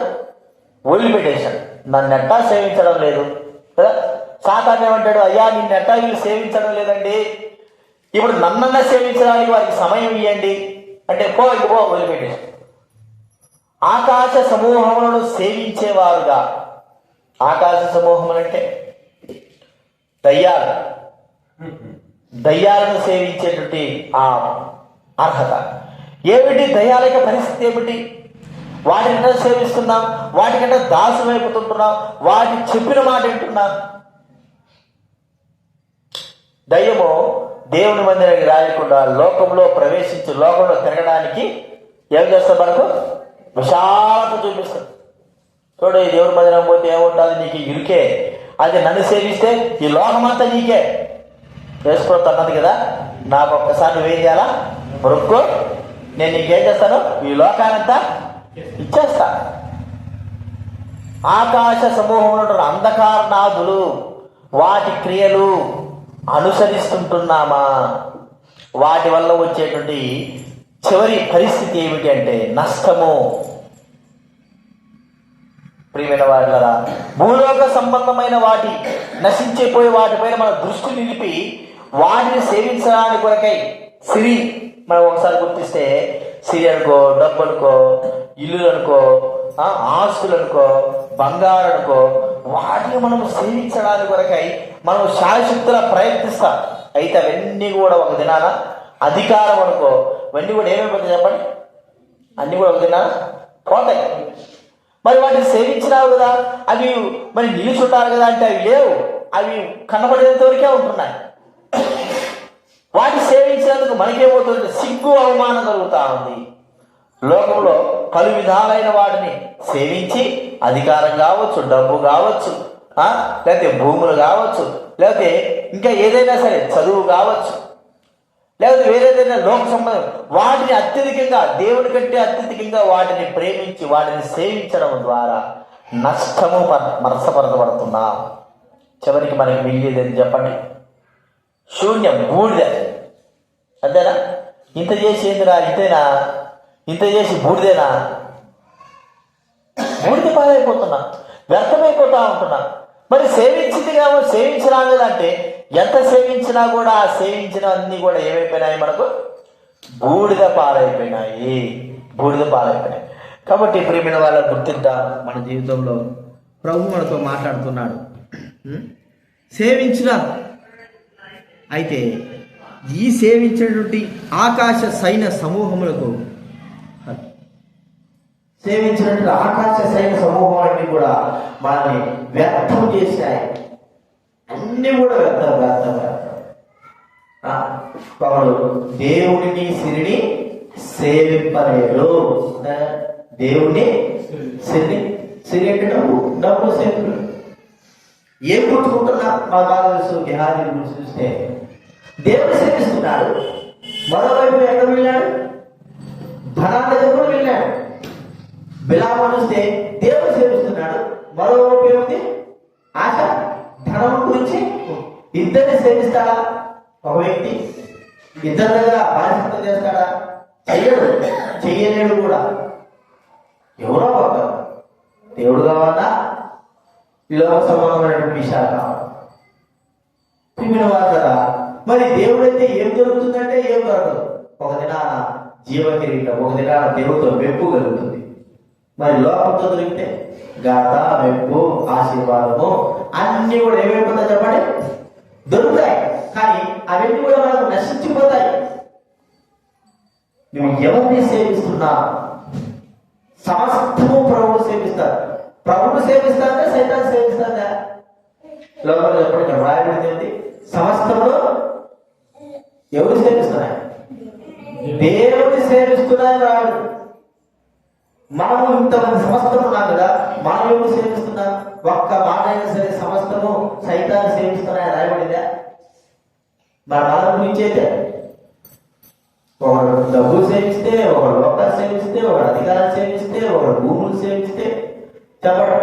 వదిలిపెట్టేశాడు. నన్నెట్టా సేవించడం లేదు కదా. సాతాను ఏమంటాడు? అయ్యా నిన్నెట్టా వీళ్ళు సేవించడం లేదండి, ఇప్పుడు నన్నన్నా సేవించడానికి వారికి సమయం ఇవ్వండి అంటే పో వదిలిపెట్టేశాడు. ఆకాశ సమూహములను సేవించేవారుగా. ఆకాశ సమూహములు అంటే దయ్యాలను సేవించేటువంటి ఆ అర్హత ఏమిటి? దయ్యాల యొక్క పరిస్థితి ఏమిటి? వాటిని సేవిస్తున్నాం, వాటికంటే దాసులు అయిపోతుంటున్నాం, వాటి చెప్పిన మాట వింటున్నాం. దయ్యము దేవుని మందిరానికి రాయకుండా లోకంలో ప్రవేశించి లోకంలో తిరగడానికి ఏం చేస్తాం? మనకు విశాలత చూపిస్తుంది. చూడు, ఈ దేవుడి మందిరం పోతే ఏముంటుంది? నీకు ఇరుకే. అది నన్ను సేవిస్తే ఈ లోకమంతా నీకే. వేసుకోవద్దు అన్నది కదా, నాకు ఒక్కసారి నువ్వేం చేయాలా? మొరుక్కో, నేను నీకేం చేస్తాను? ఈ లోకానంతా ఇచ్చేస్తా. ఆకాశ సమూహంలో అంధకారనాథులు, వాటి క్రియలు అనుసరిస్తుంటున్నామా? వాటి వల్ల వచ్చేటువంటి చివరి పరిస్థితి ఏమిటి అంటే నష్టము. ప్రియమైన వారిలారా, భూలోక సంబంధమైన వాటి నశించిపోయే వాటిపైన మన దృష్టి నిలిపి వాటిని సేవించడానికి కొరకై సిరి, మనం ఒకసారి గుర్తిస్తే సిరి అనుకో, డబ్బు అనుకో, ఇల్లు అనుకో, ఆస్తులు అనుకో, బంగారు అనుకో, వాటిని మనం సేవించడానికి కొరకై మనం శాయశక్తులా ప్రయత్నిస్తాం. అయితే అవన్నీ కూడా ఒక దినాన అధికారం అనుకో, ఇవన్నీ కూడా ఏమైపోతాయి చెప్పండి? అన్నీ కూడా ఒక దినాన పోతాయి. మరి వాటిని సేవించినావు కదా, అవి మరి నిలుచుంటారు కదా అంటే అవి లేవు, అవి కనబడేంత వరకే ఉంటున్నాయి. వాటిని సేవించినందుకు మనకేమవుతుంది? సిగ్గు, అవమానం కలుగుతా ఉంది. లోకంలో పలు విధాలైన వాటిని సేవించి అధికారం కావచ్చు, డబ్బు కావచ్చు, లేకపోతే భూములు కావచ్చు, లేకపోతే ఇంకా ఏదైనా సరే చదువు కావచ్చు, లేకపోతే వేరేదైనా లోక సంబంధం వాటిని అత్యధికంగా, దేవుడి కంటే అత్యధికంగా వాటిని ప్రేమించి వాటిని సేవించడం ద్వారా నష్టము మరసపరచబడుతున్నాం. చివరికి మనకి మిగిలిది అని చెప్పండి, శూన్యం, బూడిద. అంతేనా? ఇంత చేసేందిరా, ఇంతేనా? ఇంత చేసి బూడిదేనా? బూడిద పాలైపోతున్నా, వ్యర్థమైపోతా ఉంటున్నా. మరి సేవించింది కావు, సేవించరాలేదంటే ఎంత సేవించినా కూడా ఆ సేవించిన అన్ని కూడా ఏమైపోయినాయి, మనకు బూడిద పాలైపోయినాయి, బూడిద పాలైపోయినాయి. కాబట్టి ప్రియమైన వాళ్ళ గుర్తిద్దాం, మన జీవితంలో ప్రభు మనతో మాట్లాడుతున్నాడు. సేవించిన అయితే ఈ సేవించినటువంటి ఆకాశ సైన్య సమూహములకు, సేవించినటువంటి ఆకాశ సైన్య సమూహాన్ని కూడా మనల్ని వ్యర్థం చేశాయి. అన్ని కూడా వ్యర్థం. వాడు దేవుడిని సిరిని సేవింపలేరు. దేవుడిని సిరి అంటే డబ్బు సేవించు. ఏం గుర్తుకుంటున్నా మా బాగా తెలుసు. గిహాజీ గురించి చూస్తే దేవుడు సేవిస్తున్నాడు, మరోవైపు ఎక్కడ వెళ్ళాడు, ధనాన్ని దగ్గర వెళ్ళాడు. బిలాము చూస్తే దేవుడు సేవిస్తున్నాడు, మరోవైపు ఏమిటి, ఆశ, ధనం గురించి. ఇద్దరిని సేవిస్తాడా ఒక వ్యక్తి? ఇద్దరి దగ్గర బాధ్యత చేస్తాడా? చెయ్యలేడు కూడా. ఎవరో ఒక దేవుడు కావాలా, లోక సంబంధమైనటువంటి విషయాలు కావాలి. ప్రియమైన వారా, మరి దేవుడైతే ఏం దొరుకుతుందంటే ఏం దొరకదు. ఒక దినాన జీవ కిరీటం, ఒక దినాన దేవుడితో మెప్పు కలుగుతుంది. మరి లోకంతో దొరికితే గాథ, మెప్పు, ఆశీర్వాదము అన్ని కూడా ఏమైపోతాయి చెప్పండి, దొరుకుతాయి. కానీ అవన్నీ కూడా మనకు నశించిపోతాయి. నువ్వు ఎవరిని సేవిస్తున్నా? సమస్తము ప్రభువును సేవిస్తారు. ప్రభువును సేవిస్తారా, సైతాన్ని సేవిస్తారా? లోకంలో చెప్పండి, ఇక్కడ రాయబడింది ఏంటి? సమస్తమును ఎవరు సేవిస్తున్నాయి? దేవుడిని సేవిస్తున్నాయని రాడు. మనము ఇంతమంది సమస్తము ఉన్నాం కదా, మనం ఎవరు సేవిస్తున్నాం? ఒక్క మాట అయినా సరే సమస్తము సైతాన్ని సేవిస్తున్నాయని రాయబడిందా? మన మనం గురించి అయితే ఒకడు డబ్బులు సేవిస్తే, ఒకడు లోకాలు సేవిస్తే, ఒకడు అధికారాలు సేవిస్తే, ఒకడు భూములు సేవిస్తే చెప్పడం,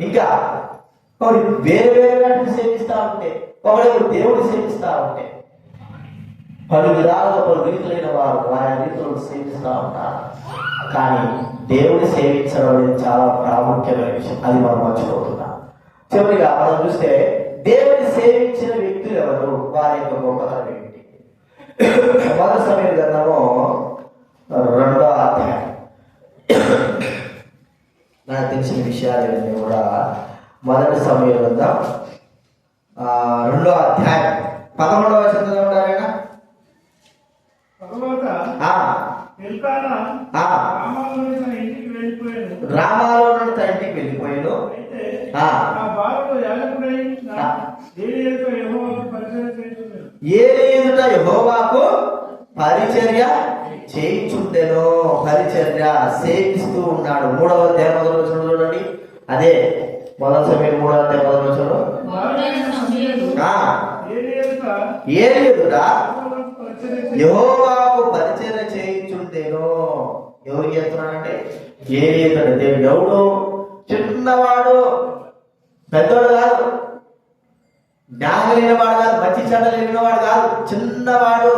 ఇంకా ఒకడు వేరే వేరే వాటిని సేవిస్తా ఉంటే, ఒకడు దేవుడిని సేవిస్తా ఉంటే, పలు విధాలుగా పలు రీతులైన వారు ఆయా రీతులను సేవిస్తూ ఉంటారు. కానీ దేవుడిని సేవించడం అనేది చాలా ప్రాముఖ్యమైన విషయం. అది మనం మర్చిపోతున్నాం. చివరిగా మనం చూస్తే దేవుడిని సేవించిన వ్యక్తులు ఎవరు, వారి యొక్క గొప్పతనం ఏమిటి? మొదటి సమయం గ్రంథము 2వ అధ్యాయం. నాకు తెలిసిన విషయాలన్నీ కూడా మొదటి సమయం గ్రంథం 2వ అధ్యాయం 11వ వచనంలో ఉన్నారైనా. రామాలో తన ఇంటికి వెళ్ళిపోయాడు. ఏలీయుట యెహోవాకు పరిచర్య చేయించుండెను. పరిచర్య సేవిస్తూ ఉన్నాడు. 3వ అధ్యాయం 1వ వచనం చూడండి. అదే మొదటి సమయం 3వ అధ్యాయం 1వ వచనం. ఏలీయుట యెహోవాకు పరిచర్య చేయించుండెను. ఎవరు చేస్తున్నాడంటే ఏలీయుడు. దేవుడు ఎవడు? చిన్నవాడు, పెద్దవాడు కాదు, జ్ఞానం లేనివాడు కాదు, మంచి చెడ్డ లేనివాడు కాదు, చిన్నవాడు.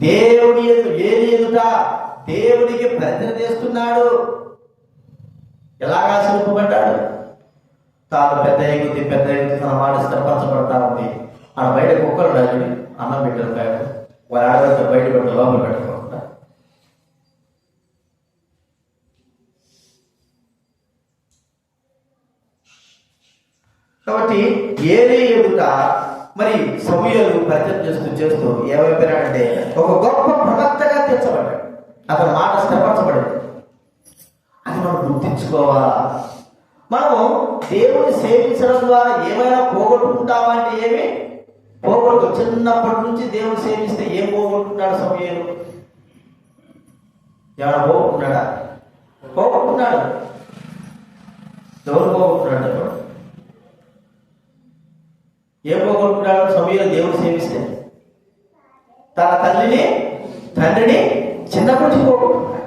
దేవుడి ఎదుట దేవుడికి ప్రతిన చేస్తున్నాడు. ఎలాగా ఆశీర్వపడ్డాడు? తాను పెద్ద ఎగుతి తన మాట స్థిరపరచబడతా ఉంది. ఆడ బయట కుక్కలు ఉండాలి, అన్నం పెట్టారు కాదు, వారి ఆడవాళ్ళతో బయట పెట్ట లోపల పెట్టకుండా. కాబట్టి ఏలీ ఎదుట మరి సమూయేలు పరిచయం చేస్తూ ఏమైపోయినాడంటే ఒక గొప్ప ప్రవక్తగా తీర్చబడ్డాడు. అతని మాట స్థిరపరచబడింది. అది మనం గుర్తించుకోవాలా. మనము దేవుని సేవించడం ద్వారా ఏమైనా పోగొట్టుకుంటామంటే ఏమి పోగొట్టు. చిన్నప్పటి నుంచి దేవుని సేవిస్తే ఏం పోగొట్టుకున్నాడు సమూయేలు? ఏమైనా పోగొట్టుకున్నాడా? పోగొట్టుకున్నాడు. ఎవరు పోగొట్టుకున్నాడు? ఏం పోగొట్టుకున్నాడు సమూయేలు దేవుని సేవిస్తే? తన తండ్రిని చిన్నప్పుడు పోగొట్టుకున్నాడు.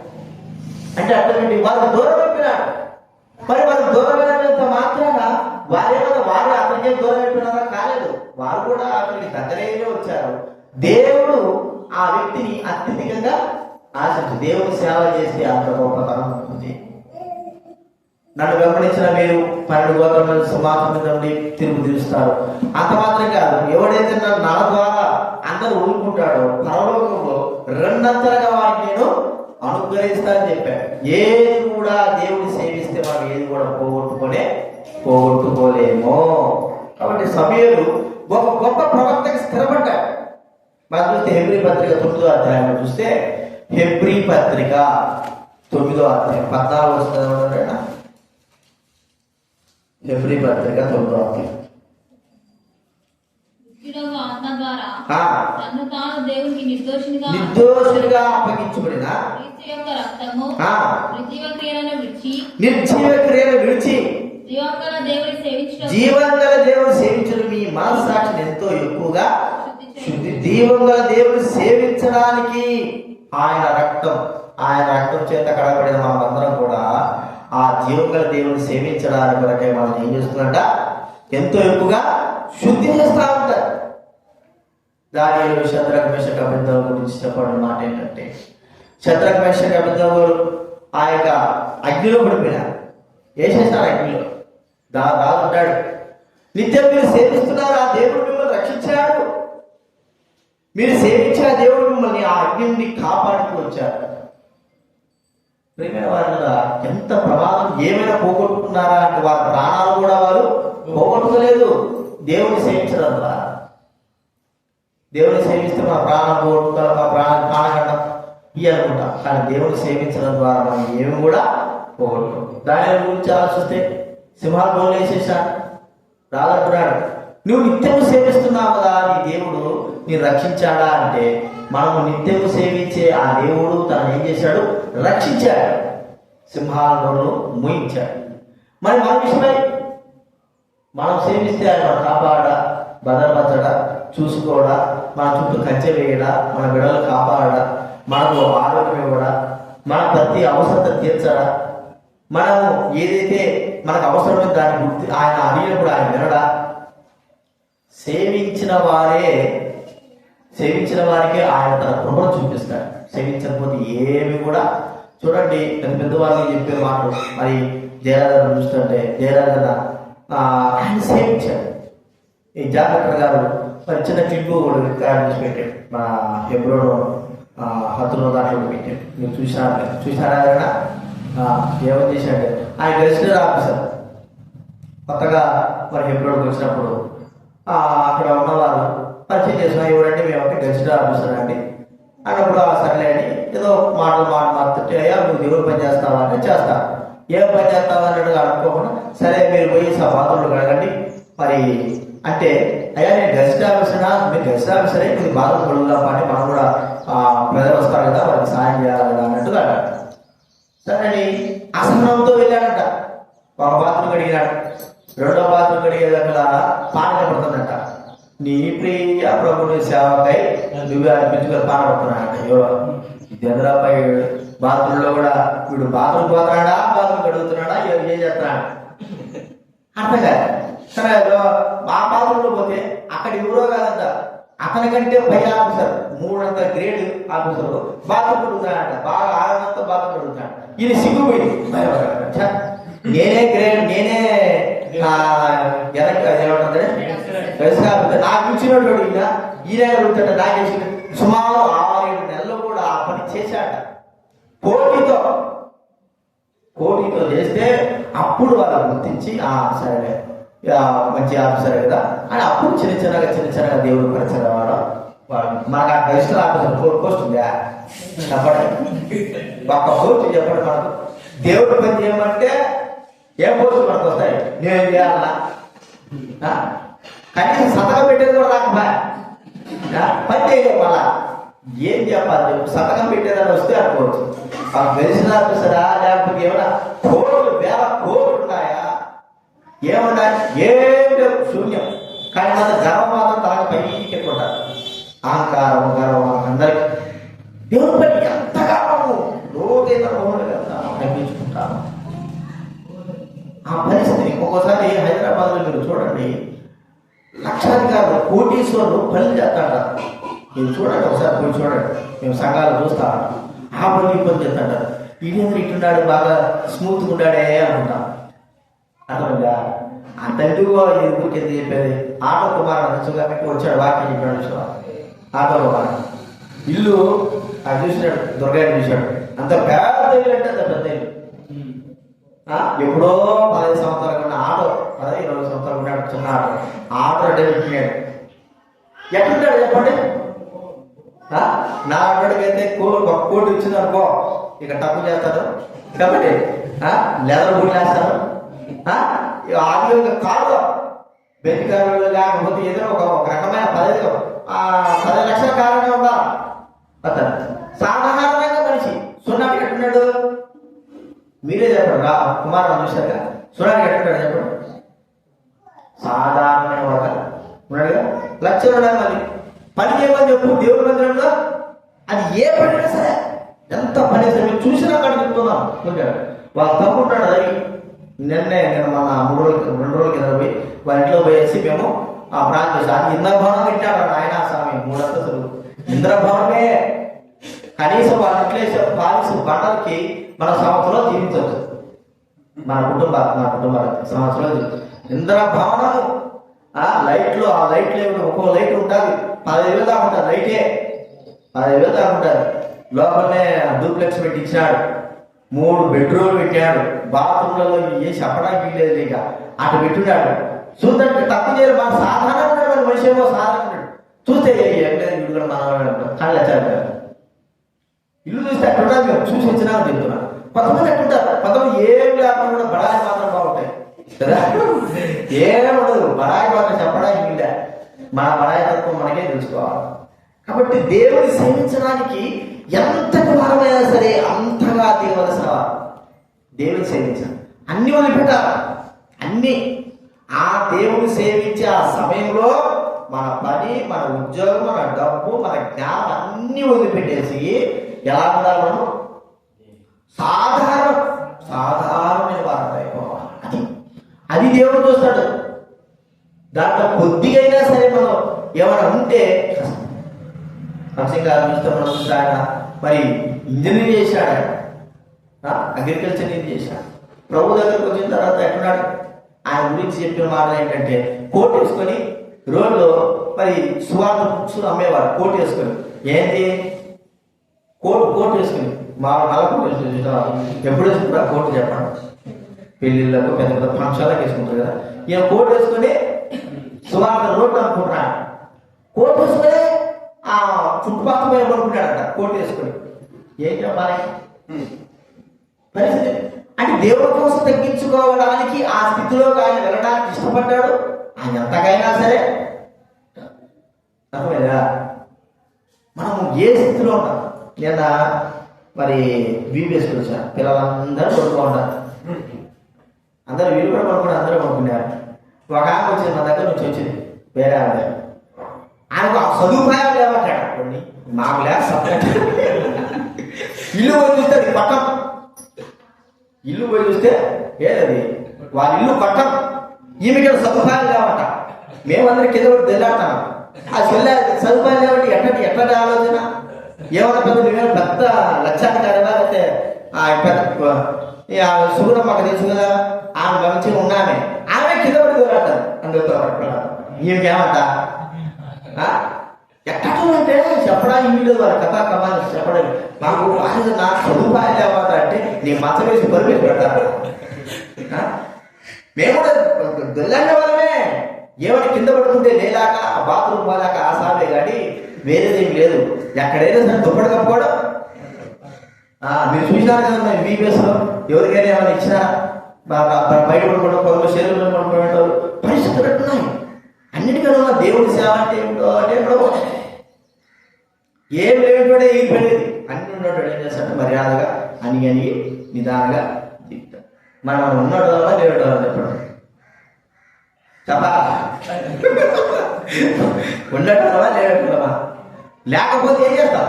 అంటే అర్థమేంటి? వాళ్ళు దూరం అయిపోయినాడు. మరి వాళ్ళు దూరం అయినంత మాత్రాన వారు అతనికే దూరం అయిపోయినారా? కాలేదు. వారు కూడా అతనికి దగ్గరగా వచ్చారు. దేవుడు ఆ వ్యక్తిని అత్యధికంగా ఆశించు. దేవుడు సేవ చేస్తే అంత గొప్పతనం ఉంటుంది. నన్ను వెంబడించిన మీరు 12 గోత్రముల సింహాసనం మీద నుండి తిరుగు తీరుస్తారు. అంత మాత్రం కాదు, ఎవడైతే నా ద్వారా అందరూ ఊరుకుంటాడో పరలోకంలో 2 అంతలుగా వాడికి నేను అనుగ్రహిస్తానని చెప్పాడు. ఏది కూడా దేవుడిని సేవిస్తే మనం ఏది కూడా పోగొట్టుకోలేమో. కాబట్టి సమూయేలు ఒక గొప్ప ప్రవక్తకి స్థిరపడ్డాడు. మనం చూస్తే హెబ్రీ పత్రిక 9వ అధ్యాయంలో చూస్తే హెబ్రీ పత్రిక 9వ అధ్యాయం 14 వస్తుంది. హెబ్రీ పత్రిక 9వ అధ్యాయం. నిర్దోషిగా అప్పగించబడిన నిర్జీవ క్రియను విడిచి జీవంగల దేవుడు సేవించడం మీ మనస్సాక్షిని ఎంతో ఎక్కువగా శుద్ధి. జీవంగల దేవుడు సేవించడానికి ఆయన రక్తం చేత కడగబడిన మనమందరం కూడా ఆ జీవంగల దేవుడిని సేవించడానికి కొరకే మనం ఏం చేస్తున్నట ఎంతో ఎక్కువగా శుద్ధి చేస్తూ ఉంటారు. దానియేలు శద్రక్ మేషక్ అబేద్నెగో గురించి చెప్పడం మాట ఏంటంటే, శద్రక్ మేషక్ అబేద్నెగో ఆ యొక్క అగ్నిలో పడిపోయినారు. వేసేసారు అగ్నిలో. దాగుంటాడు. నిత్యం మీరు సేవిస్తున్నారు, ఆ దేవుడు మిమ్మల్ని రక్షించాడు. మీరు సేవించిన దేవుడు మిమ్మల్ని ఆ అగ్ని నుండి కాపాడుతూ వచ్చారు. ప్రియమైన వారుగా ఎంత ప్రమాదం! ఏమైనా పోగొట్టుకున్నారా అంటే వారి ప్రాణాలు కూడా వారు పోగొట్టుకోలేదు. దేవుడిని సేవించడం ద్వారా. దేవుడిని సేవిస్తే మన ప్రాణం పోగొట్టుకోవాలి, మా ప్రాణగండం అనుకుంటాం. కానీ దేవుడిని సేవించడం ద్వారా మనం ఏమి కూడా పోగొట్టుకోం. దాని గురించి ఆలోచిస్తే సింహాలు బోలు వేసేసాడు. రాదంటున్నాడు, నువ్వు నిత్యము సేవిస్తున్నావు కదా, నీ దేవుడు నేను రక్షించాడా అంటే, మనము నిత్యము సేవించే ఆ దేవుడు తను ఏం చేశాడు? రక్షించాడు. సింహాలను మోయించాడు. మరి మన విషయమై మనం సేవిస్తే ఆయన కాపాడా, భద్రపరచడా, చూసుకోవడా, మన చుట్టూ కంచె వేయడా, మన బిడ్డలు కాపాడా, మనకు ఆరోగ్యం ఇవ్వడా, మన ప్రతి అవసరత తీర్చడా, మనము ఏదైతే మనకు అవసరమో దాన్ని గుర్తి ఆయన అడిగినప్పుడు ఆయన వినడా? సేవించిన వారికే ఆయన తన కృపను చూపిస్తాడు. సేవించకపోతే ఏమి కూడా చూడండి. పెద్దవాళ్ళకి చెప్పే మాటలు మరి జయరాజన్ చూస్తుంటే జయరాజన్ ఆయన సేవించాడు. ఈ జాగ్రత్త గారు మరి చిన్న టింపు తయారు చేసి పెట్టాడు. మన హెబ్రోను హత్తులో దాంట్లో పెట్టాడు. మీరు చూసారా? ఏమని చేశాడు? ఆయన గెజిటెడ్ ఆఫీసర్ కొత్తగా మరి హెబ్రోడ్కి వచ్చినప్పుడు అక్కడ ఉన్నవారు పరిచయం చేసిన ఎవరంటే మేము ఒక గెజిటెడ్ ఆఫీసర్ అండి అన్నప్పుడు సర్లే అని ఏదో మాటలు మాట్లాడుతుంటే, అయ్యా నువ్వు దేవుడు పని చేస్తావా అంటే చేస్తా. ఏం పని చేస్తావా అన్నట్టుగా అనుకోకుండా, సరే మీరు పోయి బాత్రూంలో కడగండి మరి అంటే, అయ్యా నేను గెజిటెడ్ ఆఫీసరా, మీరు గెజిటెడ్ ఆఫీసరే, మీరు బాత్రూమ్ కడుగుదాం అని మనం కూడా ప్రజలు వస్తారు కదా వాళ్ళకి సాయం చేయాలి కదా అన్నట్టుగా అన్నాడు. సరే అసహనంతో వెళ్ళాడంట. ఒక బాత్రూమ్ కడిగినాడు. 2వ బాత్రూమ్ కడిగేదక్కడ పాట పడుతుందంట. నీ ప్రియ ప్రభుని సేవకై నువ్వు అనిపించుకొని పాట పడుతున్నాడంట. ఇద్దరాపై బాత్రూంలో కూడా వీడు బాత్రూమ్ పోతున్నాడా, బాత్రూమ్ కడుగుతున్నాడా, ఏం చేస్తున్నాడు అర్థం కాదు. సరే ఆ బాత్రూంలో పోతే అక్కడ ఎవరో కాదంట, అతనికంటే పై ఆఫీసర్ 3 గ్రేడ్ ఆఫీసర్ బాత్రూమ్ కడుగుతున్నాడంట. బాగా ఆనందంతో బాత్రూమ్ కడుగుతున్నాడు. ఇది సిగ్గుపోయింది. నేనే గ్రేడ్, నేనే ఏమంటుంది నాకు ఇచ్చినటువంటి ఈయన అడుగుతాడు. నాకేసి సుమారు 6-7 నెలలు కూడా ఆ పని చేశాడ. పోటీతో చేస్తే అప్పుడు వాళ్ళు గుర్తించి సరే మంచి ఆఫీసర్ కదా అని అప్పుడు చిన్న చిన్నగా దేవుడు పరిచయం వాడు మనకు ఆ గెజిటెడ్ ఆఫీసర్ పోస్ట్ ఉందా చెప్పండి. ఒక్క పోస్ట్ చెప్పండి. మనకు దేవుడు పని చేయమంటే ఏ పోస్టు మనకు వస్తాయి? నేనేం చేయాలన్నా కనీసం సంతకం పెట్టేది కూడా రాకపోయా పని చేయలేదు. మళ్ళా ఏం చెప్పాలి? సంతకం పెట్టేదని వస్తే అనుకోవచ్చు. గెజిటెడ్ ఆఫీసరా లేకపోతే ఏమైనా కోట్లు, వేల కోట్లు ఉన్నాయా? ఏమున్నాయి? ఏం లేవు, శూన్యం. కానీ మన గర్వం మాత్రం తనకు పైకి ఎక్కుంటారు. అహంకారం గర్వం అందరికి దేవుని పని ఎంతగా లోకేతరంగా తగ్గించుకుంటాను. ఆ పరిస్థితిని ఒక్కోసారి హైదరాబాద్లో మీరు చూడండి, లక్షాధికారులు కోటీశ్వరులు పనులు చేస్తాడు. మీరు చూడండి, ఒకసారి పోయి చూడండి, మేము సంఘాలు చూస్తా ఆ పని ఈ పని చేస్తాడు. ఇదేంద్ర ఇట్టున్నాడు, బాగా స్మూత్గా ఉన్నాడే అనుకుంటాం. అర్థమైందా? అంతెందుకు ఊరికి చెప్పేది ఆటో కుమారుడు నచ్చుగా వచ్చాడు, వాక్యం చెప్పాడు. ఆటో కుమారుడు ఇల్లు అది చూసినాడు, దుర్గాన్ని చూశాడు. అంత పెద్ద ఇల్లు అంటే అంత పెద్ద ఇల్లు. ఎప్పుడో 15 సంవత్సరాల కన్నా ఆటో 20 సంవత్సరాలు ఉన్నాడు, చిన్న ఆటో అంటే పెట్టినాడు. ఎట్లుంటాడు చెప్పండి? నా అక్కడికైతే ఒక కోటి ఇచ్చింది అనుకో, ఇక తప్పు చేస్తాడు కాబట్టి లెదర్ బూట్లు వేస్తాడు. అది కాదు బెంచ్ కారు లేకపోతే ఏదో ఒక రకమైన 10 లక్షల కారణంగా ఉందా అతను సాధారణంగా మనిషి. సున్నాకి ఎట్టున్నాడు? మీరే చెప్పండి. కుమారుడు చూశాక సున్నాకి ఎట్టున్నాడు చెప్పండి? సాధారణమైన వాడు ఉన్నాడుగా. లక్షలు ఉన్నాయి. మళ్ళీ పని చేయమని చెప్పు దేవుడి మందిరంలో. అది ఏ పని అయినా సరే, ఎంత పని సరే మీరు చూసినా అక్కడ చెప్తున్నాం. వాళ్ళు తప్పుంటాడు. అది నేను మన 2 రోజుల కింద పోయి వాళ్ళ ఇంట్లో పోయేసి మేము ఆ ప్రాంతం చేసి అది ఇంద్రభవనం పెట్టాడు ఆయన స్వామి. 3 అంతస్తులు ఇంద్రభవనమే. కనీసం వాళ్ళ ఇంట్లో వేసే పాలిసు బండలకి మన సంవత్సరంలో జీవించవచ్చు. మన కుటుంబాలు సంవత్సరంలో ఇంద్రభవనము. ఆ లైట్లు ఒక్కో లైట్ ఉంటుంది 15,000 దాకా ఉంటుంది. లైటే 15,000 దాకా ఉంటుంది. లోపలనే డూప్లెక్స్ పెట్టి ఇచ్చినాడు. 3 బెడ్రూమ్లు పెట్టాడు. బాత్రూమ్లలో ఏ చెప్పడానికి లేదు. ఇక అటు పెట్టున్నాడు. చూద్దంటే తప్పు చేయాలి. మన సాధారణంగా మనిషి ఏమో సాధారణ చూస్తే ఏం లేదు. ఇల్లు కూడా మన కళ్ళు వచ్చాడు. ఇల్లు చూస్తే అట్లా మేము చూసి వచ్చినా చెప్తున్నా. కొంతమంది అట్టుంటారు. కొంతమంది ఏం లేకుండా కూడా బడాయి మాత్రం బాగుంటాయి కదా. ఏముండదు, బడాయి మాత్రం చెప్పడానికి వీళ్ళే. మన బడాయి తత్వం మనకే తెలుసుకోవాలి. కాబట్టి దేవుని సేవించడానికి ఎంతటి వారమైనా సరే అంతగా దిగవలసిన వారు దేవుని సేవించాలి. అన్ని వదిలిపెట్టాలి. అన్ని ఆ దేవుని సేవించే ఆ సమయంలో మన పని, మన ఉద్యోగం, మన డబ్బు, మన జ్ఞానం అన్ని వదిలిపెట్టేసి ఎలా ఉండాలి? మనం సాధారణమైన వారం అయిపోవాలి. అది దేవుడు చూస్తాడు. దాంట్లో కొద్దిగా అయినా సరే మనం ఏమైనా ఉంటే ఆయన మరి ఇంజనీర్ చేశాడు, అగ్రికల్చర్ చేశాడు. ప్రభు దగ్గరకు వచ్చిన తర్వాత ఎక్కడున్నాడు? ఆయన గురించి చెప్పిన మాటలు ఏంటంటే, కోట్ వేసుకొని రోడ్లో మరి సువార్త బుక్స్ అమ్మేవాడు. కోట్ వేసుకొని ఏంటి కోట్ వేసుకుని నల్ల కోట్ వేసుకుని ఎప్పుడు వేసుకుంటా కోట్ చెప్పండి. పెళ్ళిళ్ళకు పెద్ద పెద్ద ఫంక్షన్లకు వేసుకుంటారు కదా. ఈయన కోట్ వేసుకొని సువార్త రోడ్డు అనుకుంటున్నాడు. కోట్ వేసుకొని ఆ చుట్టుపక్కల అనుకుంటాడంట. కోట్ వేసుకొని ఏం చెప్పాలి పరిస్థితి అంటే దేవుడి కోసం తగ్గించుకోవడానికి ఆ స్థితిలోకి ఆయన వెళ్ళడానికి ఇష్టపడ్డాడు. ఆయన ఎంతకైనా సరే అర్థమైందా? మనము ఏ స్థితిలో ఉంటాం? నిన్న మరి బీబీఎస్కి వచ్చాను. పిల్లలందరూ పడుకోన్నారు. అందరూ వీళ్ళు కూడా పడుకుని అందరూ పడుకున్నారు. ఒక ఆమె వచ్చింది మా దగ్గర నుంచి వచ్చింది, వేరే ఆమె. ఆయనకు ఆ సదుపాయాలు లేవట్టాడు. కొన్ని మాకు లేక సపరేట్ ఇల్లు పోయి చూస్తే అది పట్టం. ఇల్లు పోయి చూస్తే ఏదది వాళ్ళ ఇల్లు పట్టం. ఈమెకి సదుపాయాలు లేవట. మేమందరం కింద పడి తెల్లాడతాం. ఆ సదుపాయాలు లేవట్టి ఎట్లా ఆలోచన ఏమన్నా పెద్ద నువ్వేమో పెద్ద లక్షాధికారిగా అయితే సుగుణం మాకు తెలుసు కదా. ఆమె మంచిగా ఉన్నామే, ఆమె కింద పడి తెల్లాడతాను అందుతో ఈమెకేమంట ఎక్కడ అంటే చెప్పడానికి వీళ్ళు వాళ్ళ కథా కమాలు చెప్పడానికి నాకు సదుపాయాలు లేవట అంటే నీ మత వేసి పరుగు పెడతారు. మేము కూడా దొల్లంగా వాళ్ళమే. ఏమైనా కింద పడుకుంటే లేలాక బాత్రూమ్ పోలాక ఆసామే కానీ వేరేదేం లేదు. ఎక్కడైనా సరే దుప్పటి కప్పుకోవడం. మీరు చూసినారు కదా బీబీఎస్లో ఎవరికైనా ఏమైనా ఇచ్చినా బయట పడుకోవడం, కొంత శరీరంలో పడుకోవడం పరిస్థితులు ఉన్నాయి. అన్నిటికన్నా దేవుడి సేవ అంటే ఏమిటో అంటే ఏం లేనివాడే ఈగిపోయేది. అన్ని ఉన్నట్టు ఏం చేస్తాడు? మర్యాదగా అని నిదానంగా చెప్తాడు. మనం ఉన్నట్టు వల్ల లేవడం వల్ల చెప్పడం చెప్పా ఉండటం వల్ల లేవటమా లేకపోతే ఏం చేస్తాం?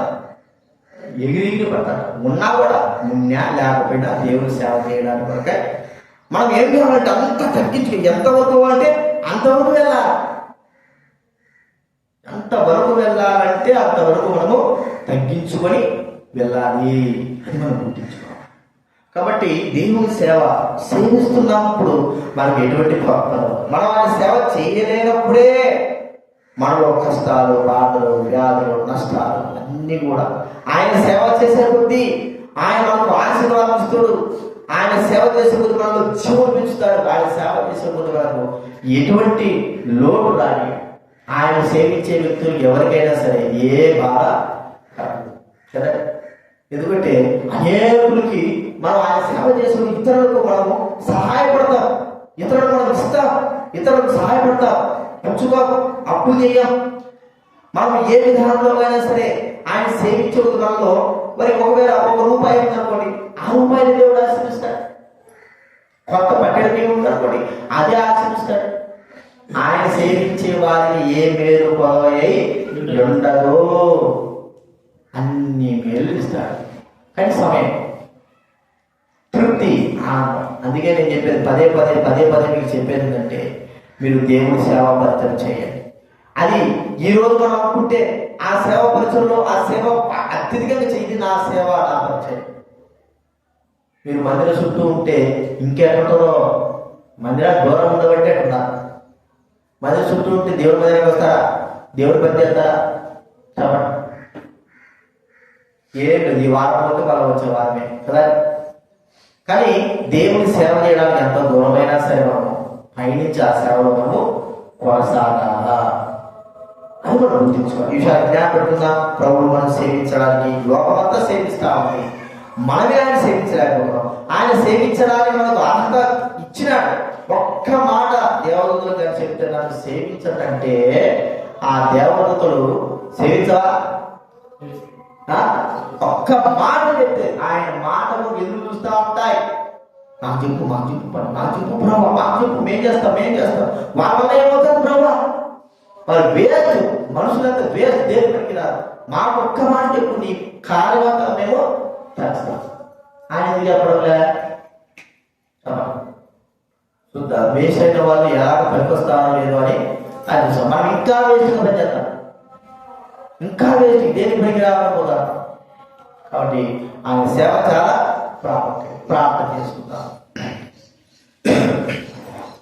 ఎగిరి పడతాడు. ఉన్నా కూడా ఉన్నా లేకపోయినా దేవుని సేవ చేయడానికి కొరకే మనం ఏం చేయాలంటే అంత తగ్గించు. ఎంతవరకు అంటే అంతవరకు వెళ్ళాలి. అంతవరకు వెళ్ళాలంటే అంతవరకు మనము తగ్గించుకొని వెళ్ళాలి అని మనం గుర్తించుకోవాలి. కాబట్టి దేవుని సేవ సేవిస్తున్నప్పుడు మనకు ఎటువంటి మనం ఆయన సేవ చేయలేనప్పుడే మనలో కష్టాలు, బాధలు, వ్యాధులు, నష్టాలు అన్నీ కూడా ఆయన సేవ చేసే కొద్దీ ఆయన మనకు ఆశీర్వాదం ఇస్తాడు. ఆయన సేవ చేసే కొద్ది మనకు జీవం పెంచుతాడు. ఆయన సేవ చేసే కొద్ది మనకు ఎటువంటి లోటు రాని ఆయన సేవించే వ్యక్తులు ఎవరికైనా సరే ఏ బాధ కదా. ఎందుకంటే అనేకులకి మనం ఆయన సేవ చేసుకుని ఇతరులకు మనము సహాయపడతాం, ఇతరులకు మనం ఇస్తాం, ఇతరులకు సహాయపడతాం, పుచ్చుకో అప్పు చేయం. మనం ఏ విధానంలో అయినా సరే ఆయన సేవించే మనలో మరి ఒకవేళ ₹1 ఉందనుకోండి, ₹6 దేవుడు ఆశీర్వదిస్తాడు. కొత్త పట్టెడమే ఉందనుకోండి, అదే ఆశీర్వదిస్తాడు. ఆయన సేవించే వారిని ఏ మేలు కొలవై ఉండదో అన్ని మేలు ఇస్తాడు. కానీ సమయం, తృప్తి, ఆనందం. అందుకే నేను చెప్పేది పదే పదే మీకు చెప్పేది ఏంటంటే మీరు దేవుని సేవా పరిచయం చేయండి. అది ఈ రోజు మనం అనుకుంటే ఆ సేవ పరిచయంలో ఆ సేవ అత్యధికంగా చేయండి. నా సేవ నా పరిచయం. మీరు మందిరం చుట్టూ ఉంటే ఇంకెక్కడో మందిరానికి దూరం ఉండబట్టే ఉన్నారు. మందిరం చుట్టూ ఉంటే దేవుడి మందిరానికి వస్తారా? దేవుడి పని చేస్తారా? చెప్పండి. ఏం లేదు, ఈ వారం పోతే మనం వచ్చే వారమే కదా. కానీ దేవుని సేవ చేయడానికి ఎంత దూరమైనా సరే మనము పయనించి ఆ సేవలో మనము కొనసాగాలా అని మనం గుర్తించుకోవాలి. ఈ విషయాన్ని జ్ఞాపకం. ప్రభువు మనం సేవించడానికి లోకమంతా సేవిస్తా ఉంది, మనమే ఆయన సేవించలేకపోతున్నాం. ఆయన సేవించడానికి మనకు అర్హత ఇచ్చినాడు. ఒక్క మాట దేవదూతలు గారు చెప్తే నన్ను సేవించడంటే ఆ దేవదూతలు సేవించవా? ఒక్క మాట చెప్తే ఆయన మాటలు ఎదురు చూస్తూ ఉంటాయి. నాకు చెప్పు ప్రభావ, మాకు చెప్పు, మేం చేస్తాం. వాళ్ళ వల్ల ఏమవుతుంది ప్రభావ? వాళ్ళు వేస్ట్, మనుషులంతా వేస్ట్, దేవుడికి రాదు. మాకు ఒక్క మాట చెప్పు, నీ కార్యవంతా మేము చేస్తాం. ఆయన ఎందుకు చెప్పడంలే? చూద్దాం వేస్ట్ అయిన వాళ్ళు ఎలాగ పనికొస్తానో లేదో అని ఆయన మనం ఇంకా వేస్ట్గా పనిచేస్తాం, ఇంకా వేస్ట్, దేనికి పనికి రావాలని పోతాం. కాబట్టి ఆయన సేవ చాలా ప్రాముఖ్యం. ప్రార్థన చేసుకుందాం.